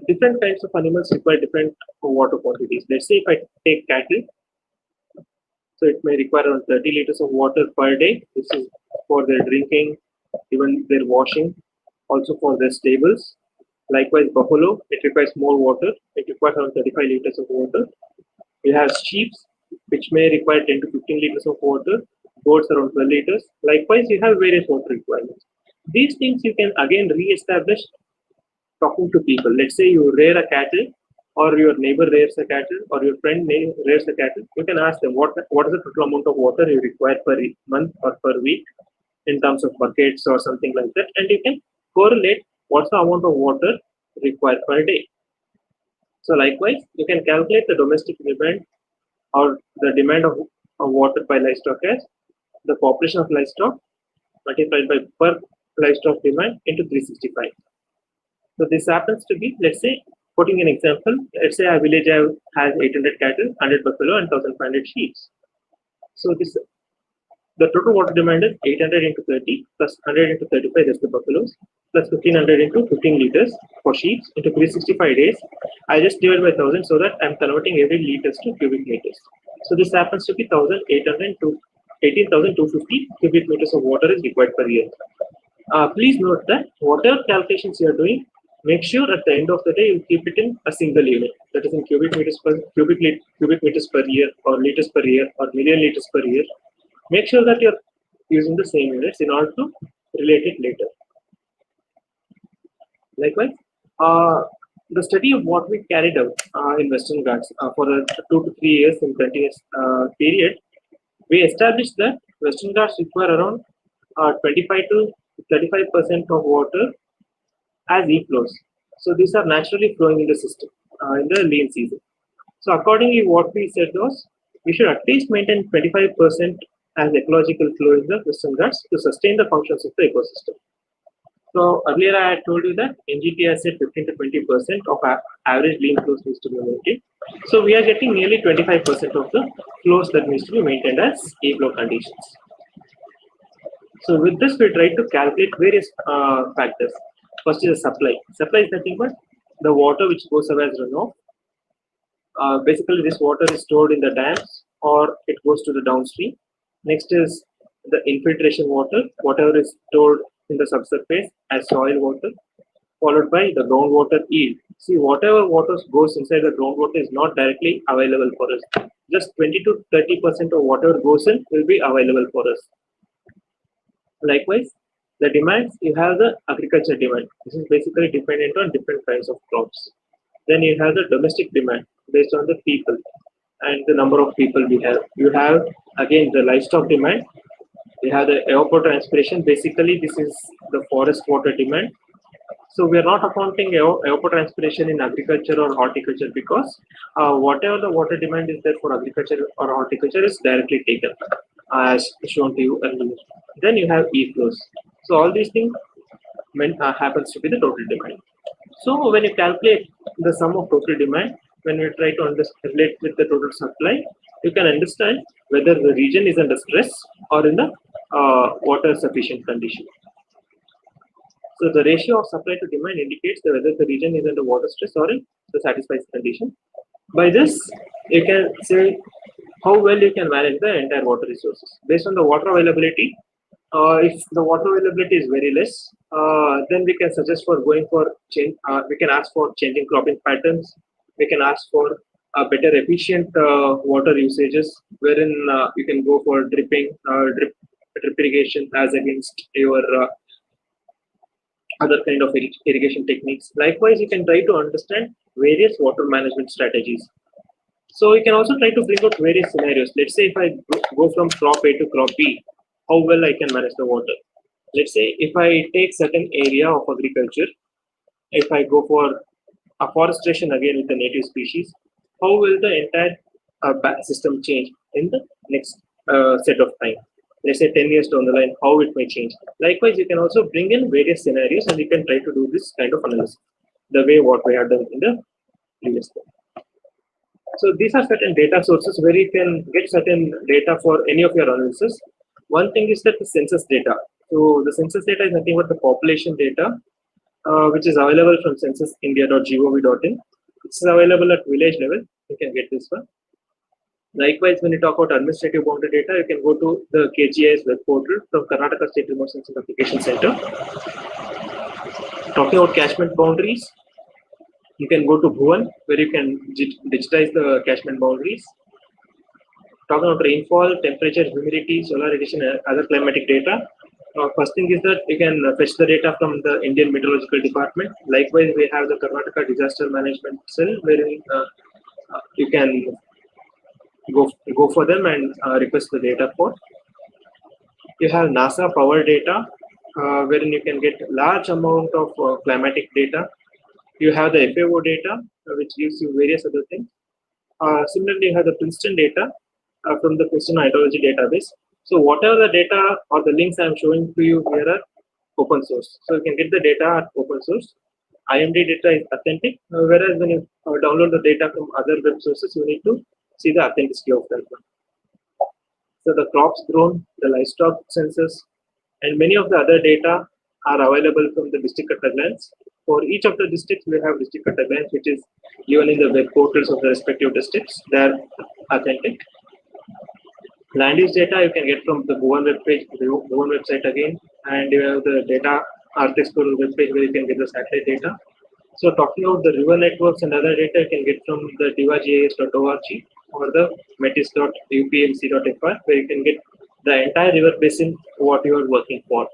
different kinds of animals require different water quantities. Let's say if I take cattle, so it may require around 30 liters of water per day. This is for their drinking, even their washing, also for their stables. Likewise, buffalo, it requires more water. It requires around 35 liters of water. We have sheep, which may require 10 to 15 liters of water. Goats around 12 liters. Likewise, you have various water requirements. These things you can again re-establish talking to people. Let's say you rear a cattle, or your neighbor rears a cattle, or your friend rears a cattle. You can ask them what is the total amount of water you require per month or per week in terms of buckets or something like that, and you can correlate what's the amount of water required per day. So likewise, you can calculate the domestic demand or the demand of water by livestock as the population of livestock multiplied by per livestock demand into 365. So this happens to be, let's say, putting an example, let's say a village has 800 cattle, 100 buffalo, and 1,500 sheep. So the total water demand is 800 into 30 plus 100 into 35, that's the buffaloes, plus 1500 into 15 liters for sheep into 365 days. I just divide by 1000 so that I'm converting every liters to cubic meters. So this happens to be 1800 to 18,250 cubic meters of water is required per year. Please note that whatever calculations you are doing, make sure at the end of the day you keep it in a single unit, that is in cubic meters per year, or liters per year, or million liters per year. Make sure that you're using the same units in order to relate it later. Likewise, the study of what we carried out in Western Ghats for a 2 to 3 years in continuous period, we established that Western Ghats require around 25 to 35% of water as e-flows. So these are naturally flowing in the system in the lean season. So accordingly, what we said was we should at least maintain 25% as ecological flow in the Western Ghats to sustain the functions of the ecosystem. So earlier I had told you that NGT has said 15 to 20% of average lean flows needs to be maintained. So we are getting nearly 25% of the flows that needs to be maintained as e-flow conditions. So with this, we try to calculate various factors. First is the supply. Supply is nothing but the water which goes away as runoff. Basically, this water is stored in the dams or it goes to the downstream. Next is the infiltration water, whatever is stored in the subsurface as soil water, followed by the groundwater yield. See, whatever water goes inside the groundwater is not directly available for us. Just 20 to 30% of whatever goes in will be available for us. Likewise, the demands, you have the agriculture demand. This is basically dependent on different kinds of crops. Then you have the domestic demand based on the people and the number of people we have. You have again the livestock demand. You have the evapotranspiration. Basically, this is the forest water demand. So we are not accounting evapotranspiration in agriculture or horticulture because whatever the water demand is there for agriculture or horticulture is directly taken as shown to you earlier. Then you have e-flows. So all these things happens to be the total demand. So when you calculate the sum of total demand, when we try to relate with the total supply, you can understand whether the region is under stress or in the water sufficient condition. So the ratio of supply to demand indicates whether the region is under water stress or in the satisfied condition. By this, you can say how well you can manage the entire water resources. Based on the water availability, if the water availability is very less, then we can suggest for going for change. We can ask for changing cropping patterns. We can ask for better efficient water usages, wherein you can go for drip irrigation as against your other kind of irrigation techniques. Likewise, you can try to understand various water management strategies. So you can also try to bring out various scenarios. Let's say if I go from crop A to crop B, how well I can manage the water. Let's say if I take certain area of agriculture, if I go for afforestation again with the native species, how will the entire system change in the next set of time? Let's say 10 years down the line, how it may change. Likewise, you can also bring in various scenarios and you can try to do this kind of analysis, the way what we have done in the previous one. So these are certain data sources where you can get certain data for any of your analysis. One thing is that the census data. So the census data is nothing but the population data, which is available from censusindia.gov.in. It's available at village level. You can get this one. Likewise, when you talk about administrative boundary data, you can go to the KGIS web portal from Karnataka State Remote Sensing Application Center. Talking about catchment boundaries, you can go to Bhuvan, where you can digitize the catchment boundaries. Talking about rainfall, temperature, humidity, solar radiation, and other climatic data. First thing is that you can fetch the data from the Indian Meteorological Department. Likewise, we have the Karnataka Disaster Management Cell, wherein you can go for them and request the data for. You have NASA power data, wherein you can get large amount of climatic data. You have the FAO data, which gives you various other things. Similarly, you have the Princeton data from the Princeton Hydrology database. So whatever the data or the links I'm showing to you here are open source. So you can get the data at open source. IMD data is authentic, whereas when you download the data from other web sources, you need to see the authenticity of that one. So the crops grown, the livestock census, and many of the other data are available from the district at a glance. For each of the districts, we have district at a glance, which is given in the web portals of the respective districts. They are authentic. Land use data you can get from the Bhuvan web page, the Bhuvan website again, and you have the data Earth Explorer web page where you can get the satellite data. So talking about the river networks and other data, you can get from the divagis.org or the metis.upmc.fr, where you can get the entire river basin what you are working for.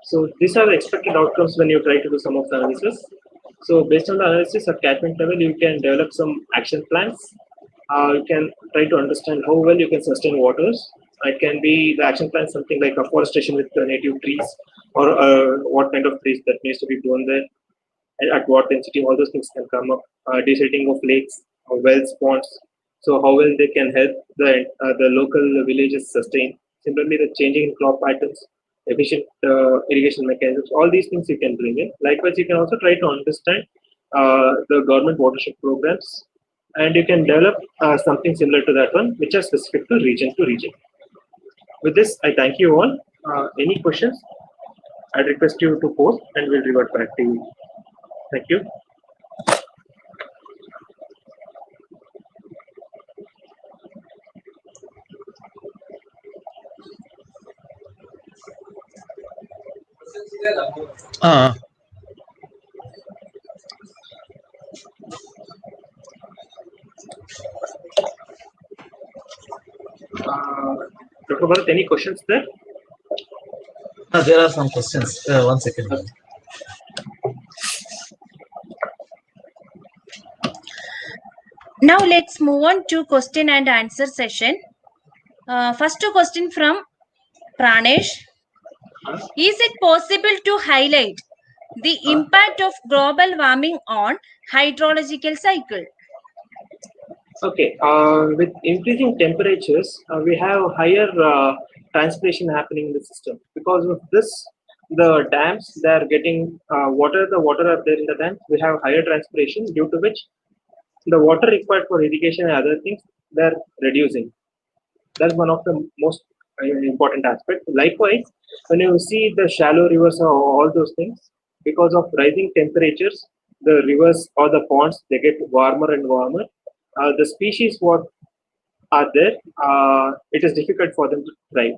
So these are the expected outcomes when you try to do some of the analysis. So based on the analysis at catchment level, you can develop some action plans. You can try to understand how well you can sustain waters. It can be the action plan something like afforestation with the native trees, or what kind of trees that needs to be grown there, and at what density. All those things can come up. Desilting of lakes, or wells, ponds. So how well they can help the local villages sustain. Similarly, the changing in crop patterns, efficient irrigation mechanisms. All these things you can bring in. Likewise, you can also try to understand the government watershed programs, and you can develop something similar to that one, which are specific to region to region. With this, I thank you all. Any questions? I'd request you to post, and we'll revert back to you. Thank you. Dr. Bharat, any questions there? There are some questions. 1 second. Now let's move on to question and answer session. First question from Pranesh. Is it possible to highlight the impact of global warming on hydrological cycle. Okay, with increasing temperatures, we have higher transpiration happening in the system. Because of this, the dams, they are getting water, the water are there in the dams, we have higher transpiration, due to which the water required for irrigation and other things, they're reducing. That's one of the most important aspects. Likewise, when you see the shallow rivers or all those things, because of rising temperatures, the rivers or the ponds, they get warmer and warmer. The species what are there, it is difficult for them to thrive.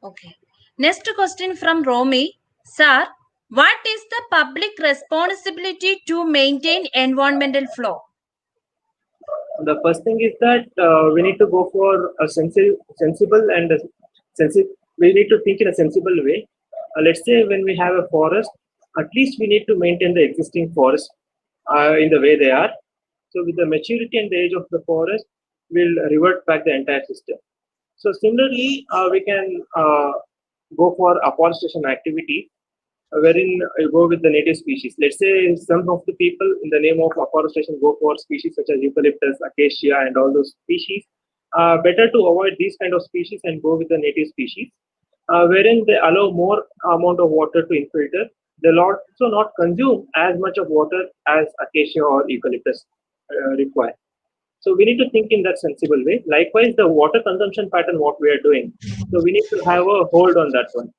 Okay. Next question from Romy. Sir, what is the public responsibility to maintain environmental flow? The first thing is that we need to go for a sensible and we need to think in a sensible way. Let's say when we have a forest, at least we need to maintain the existing forest in the way they are. So with the maturity and the age of the forest, we'll revert back the entire system. So similarly, we can go for afforestation activity, wherein you go with the native species. Let's say some of the people in the name of afforestation go for species such as eucalyptus, acacia, and all those species. Better to avoid these kind of species and go with the native species, wherein they allow more amount of water to infiltrate. They'll also not consume as much of water as acacia or eucalyptus require. So we need to think in that sensible way. Likewise, the water consumption pattern, what we are doing. So we need to have a hold on that one.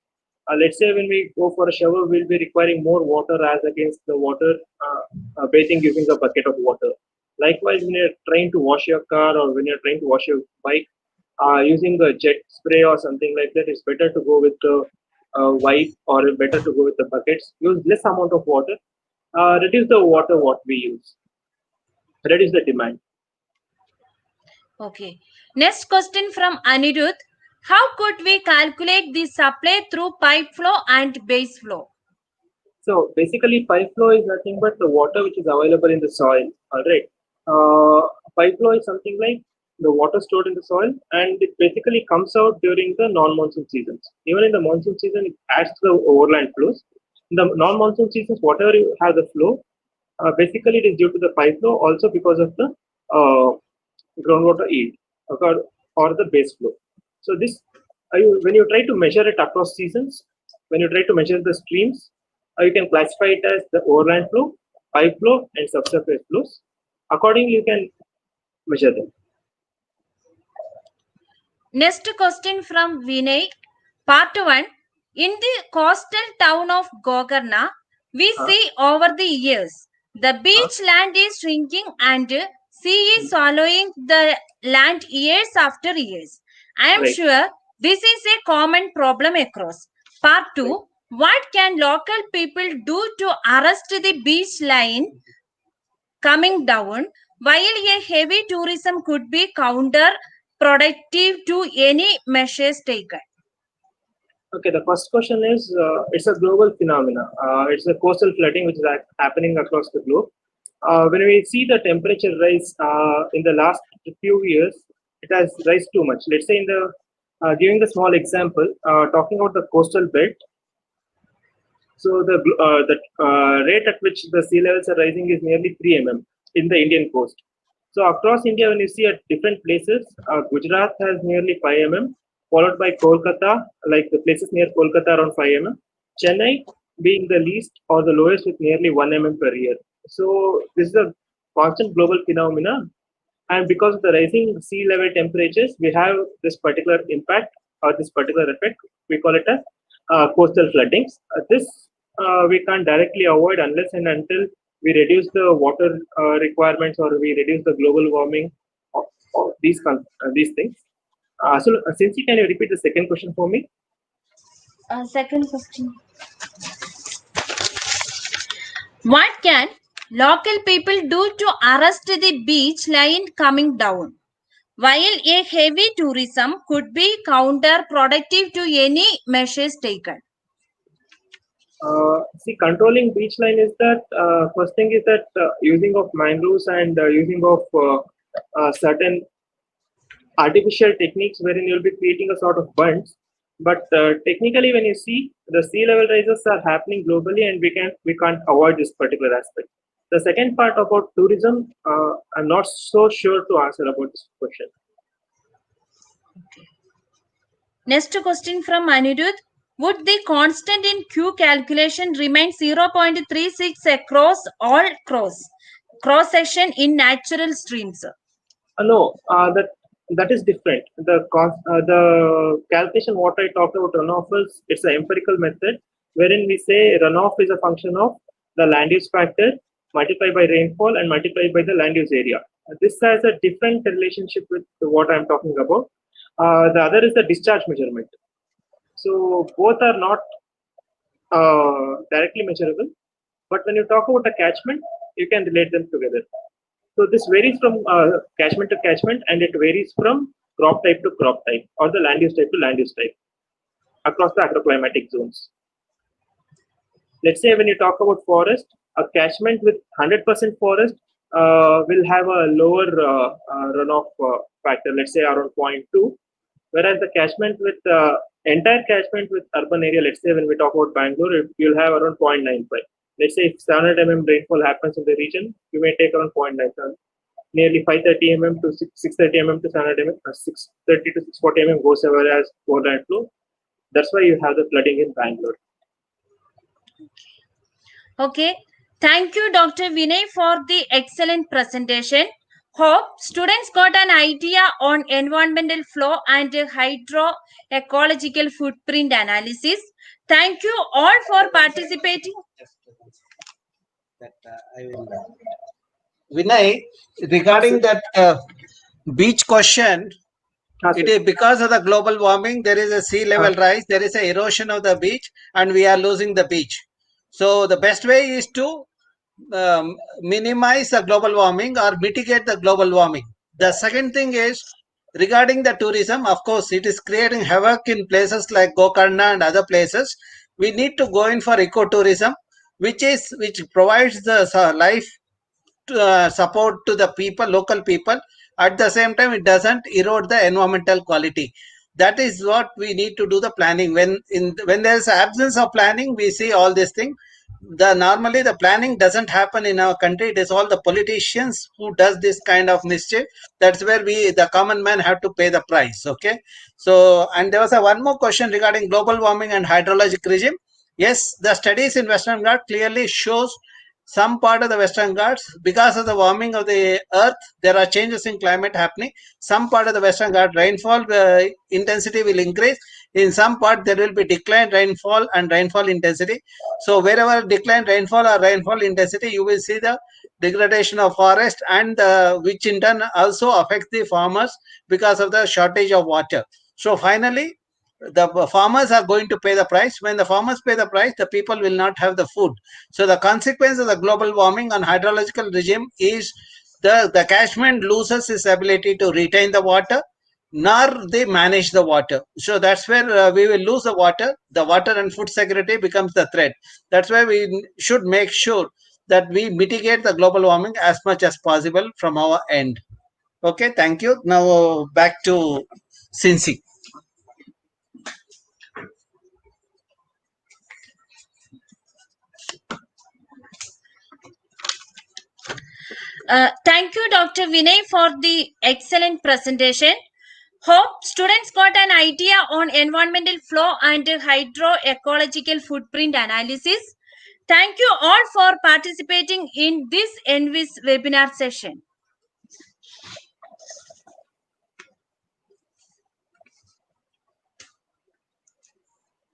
Let's say when we go for a shower, we'll be requiring more water as against the water bathing using a bucket of water. Likewise, when you're trying to wash your car or when you're trying to wash your bike, using a jet spray or something like that, it's better to go with the wipe or better to go with the buckets. Use less amount of water, reduce the water what we use, reduce the demand. Okay. Next question from Anirudh. How could we calculate the supply through pipe flow and base flow? So basically, pipe flow is nothing but the water which is available in the soil. All right. Pipe flow is something like the water stored in the soil, and it basically comes out during the non-monsoon seasons. Even in the monsoon season, it adds to the overland flows. In the non-monsoon seasons, whatever you have the flow, basically it is due to the pipe flow, also because of the groundwater yield or the base flow. So this, when you try to measure it across seasons, when you try to measure the streams, you can classify it as the overland flow, pipe flow, and subsurface flows. Accordingly, you can measure them. Next question from Vinay. Part 1. In the coastal town of Gokarna, we see over the years the beach land is shrinking and sea is swallowing the land years after years. I am Right. sure this is a common problem across. Part 2. What can local people do to arrest the beach line coming down, while a heavy tourism could be counterproductive to any measures taken? Okay, the first question is it's a global phenomena. It's a coastal flooding which is happening across the globe. When we see the temperature rise in the last few years, it has rise too much. Let's say in the giving the small example, talking about the coastal belt. So the rate at which the sea levels are rising is nearly 3 mm in the Indian coast. So across India, when you see at different places, Gujarat has nearly 5 mm, followed by Kolkata, like the places near Kolkata around 5 mm. Chennai being the least or the lowest with nearly 1 mm per year. So this is a constant global phenomena, and because of the rising sea level temperatures, we have this particular impact or this particular effect. We call it as coastal floodings. This we can't directly avoid unless and until we reduce the water requirements or we reduce the global warming of these things. Since can you repeat the second question for me? Second question. What can local people do to arrest the beach line coming down, while a heavy tourism could be counterproductive to any measures taken? See, controlling beach line is that first thing is that using of mangroves and using of certain artificial techniques wherein you'll be creating a sort of bunds But technically, when you see the sea level rises are happening globally, and we can't avoid this particular aspect. The second part about tourism, I'm not so sure to answer about this question. Next question from Anirudh. Would the constant in Q calculation remain 0.36 across all cross section in natural streams? No, that is different. The calculation what I talked about runoff is it's an empirical method wherein we say runoff is a function of the land use factor multiplied by rainfall and multiplied by the land use area. This has a different relationship with what I'm talking about. The other is the discharge measurement. So both are not directly measurable, but when you talk about a catchment, you can relate them together. So this varies from catchment to catchment, and it varies from crop type to crop type, or the land use type to land use type across the agroclimatic zones. Let's say when you talk about forest, a catchment with 100% forest will have a lower runoff factor, let's say around 0.2, whereas the catchment with entire catchment with urban area, let's say when we talk about Bangalore, you'll have around 0.95. Let's say if 700 mm rainfall happens in the region, you may take around 0.97. Nearly 530 mm to 630 mm to 700 mm, 630 to 640 mm goes over as overland flow. That's why you have the flooding in Bangalore. Okay. Thank you, Dr. Vinay, for the excellent presentation. Hope students got an idea on environmental flow and hydro-ecological footprint analysis. Thank you all for participating. Vinay, regarding that beach question, it is because of the global warming, there is a sea level rise, there is a erosion of the beach, and we are losing the beach. So the best way is to minimize the global warming or mitigate the global warming. The second thing is regarding the tourism. Of course, it is creating havoc in places like Gokarna and other places. We need to go in for ecotourism, which provides the life support to the people, local people. At the same time, it doesn't erode the environmental quality. That is what we need to do the planning. When there is absence of planning, we see all these things. Normally the planning doesn't happen in our country. It is all the politicians who does this kind of mischief. That's where the common man have to pay the price. Okay. So, and there was one more question regarding global warming and hydrologic regime. Yes, the studies in Western Ghats clearly shows some part of the Western Ghats, because of the warming of the earth, there are changes in climate happening. Some part of the Western Ghats rainfall intensity will increase. In some part there will be declined rainfall and rainfall intensity. So wherever declined rainfall or rainfall intensity, you will see the degradation of forest, and which in turn also affects the farmers because of the shortage of water. So finally, the farmers are going to pay the price. When the farmers pay the price, the people will not have the food. So the consequence of the global warming on hydrological regime is the catchment loses its ability to retain the water, nor they manage the water. So that's where we will lose the water. The water and food security becomes the threat. That's why we should make sure that we mitigate the global warming as much as possible from our end. Okay, thank you. Now back to Cincy. Thank you, Dr. Vinay, for the excellent presentation. Hope students got an idea on environmental flow and hydro-ecological footprint analysis. Thank you all for participating in this ENVIS webinar session.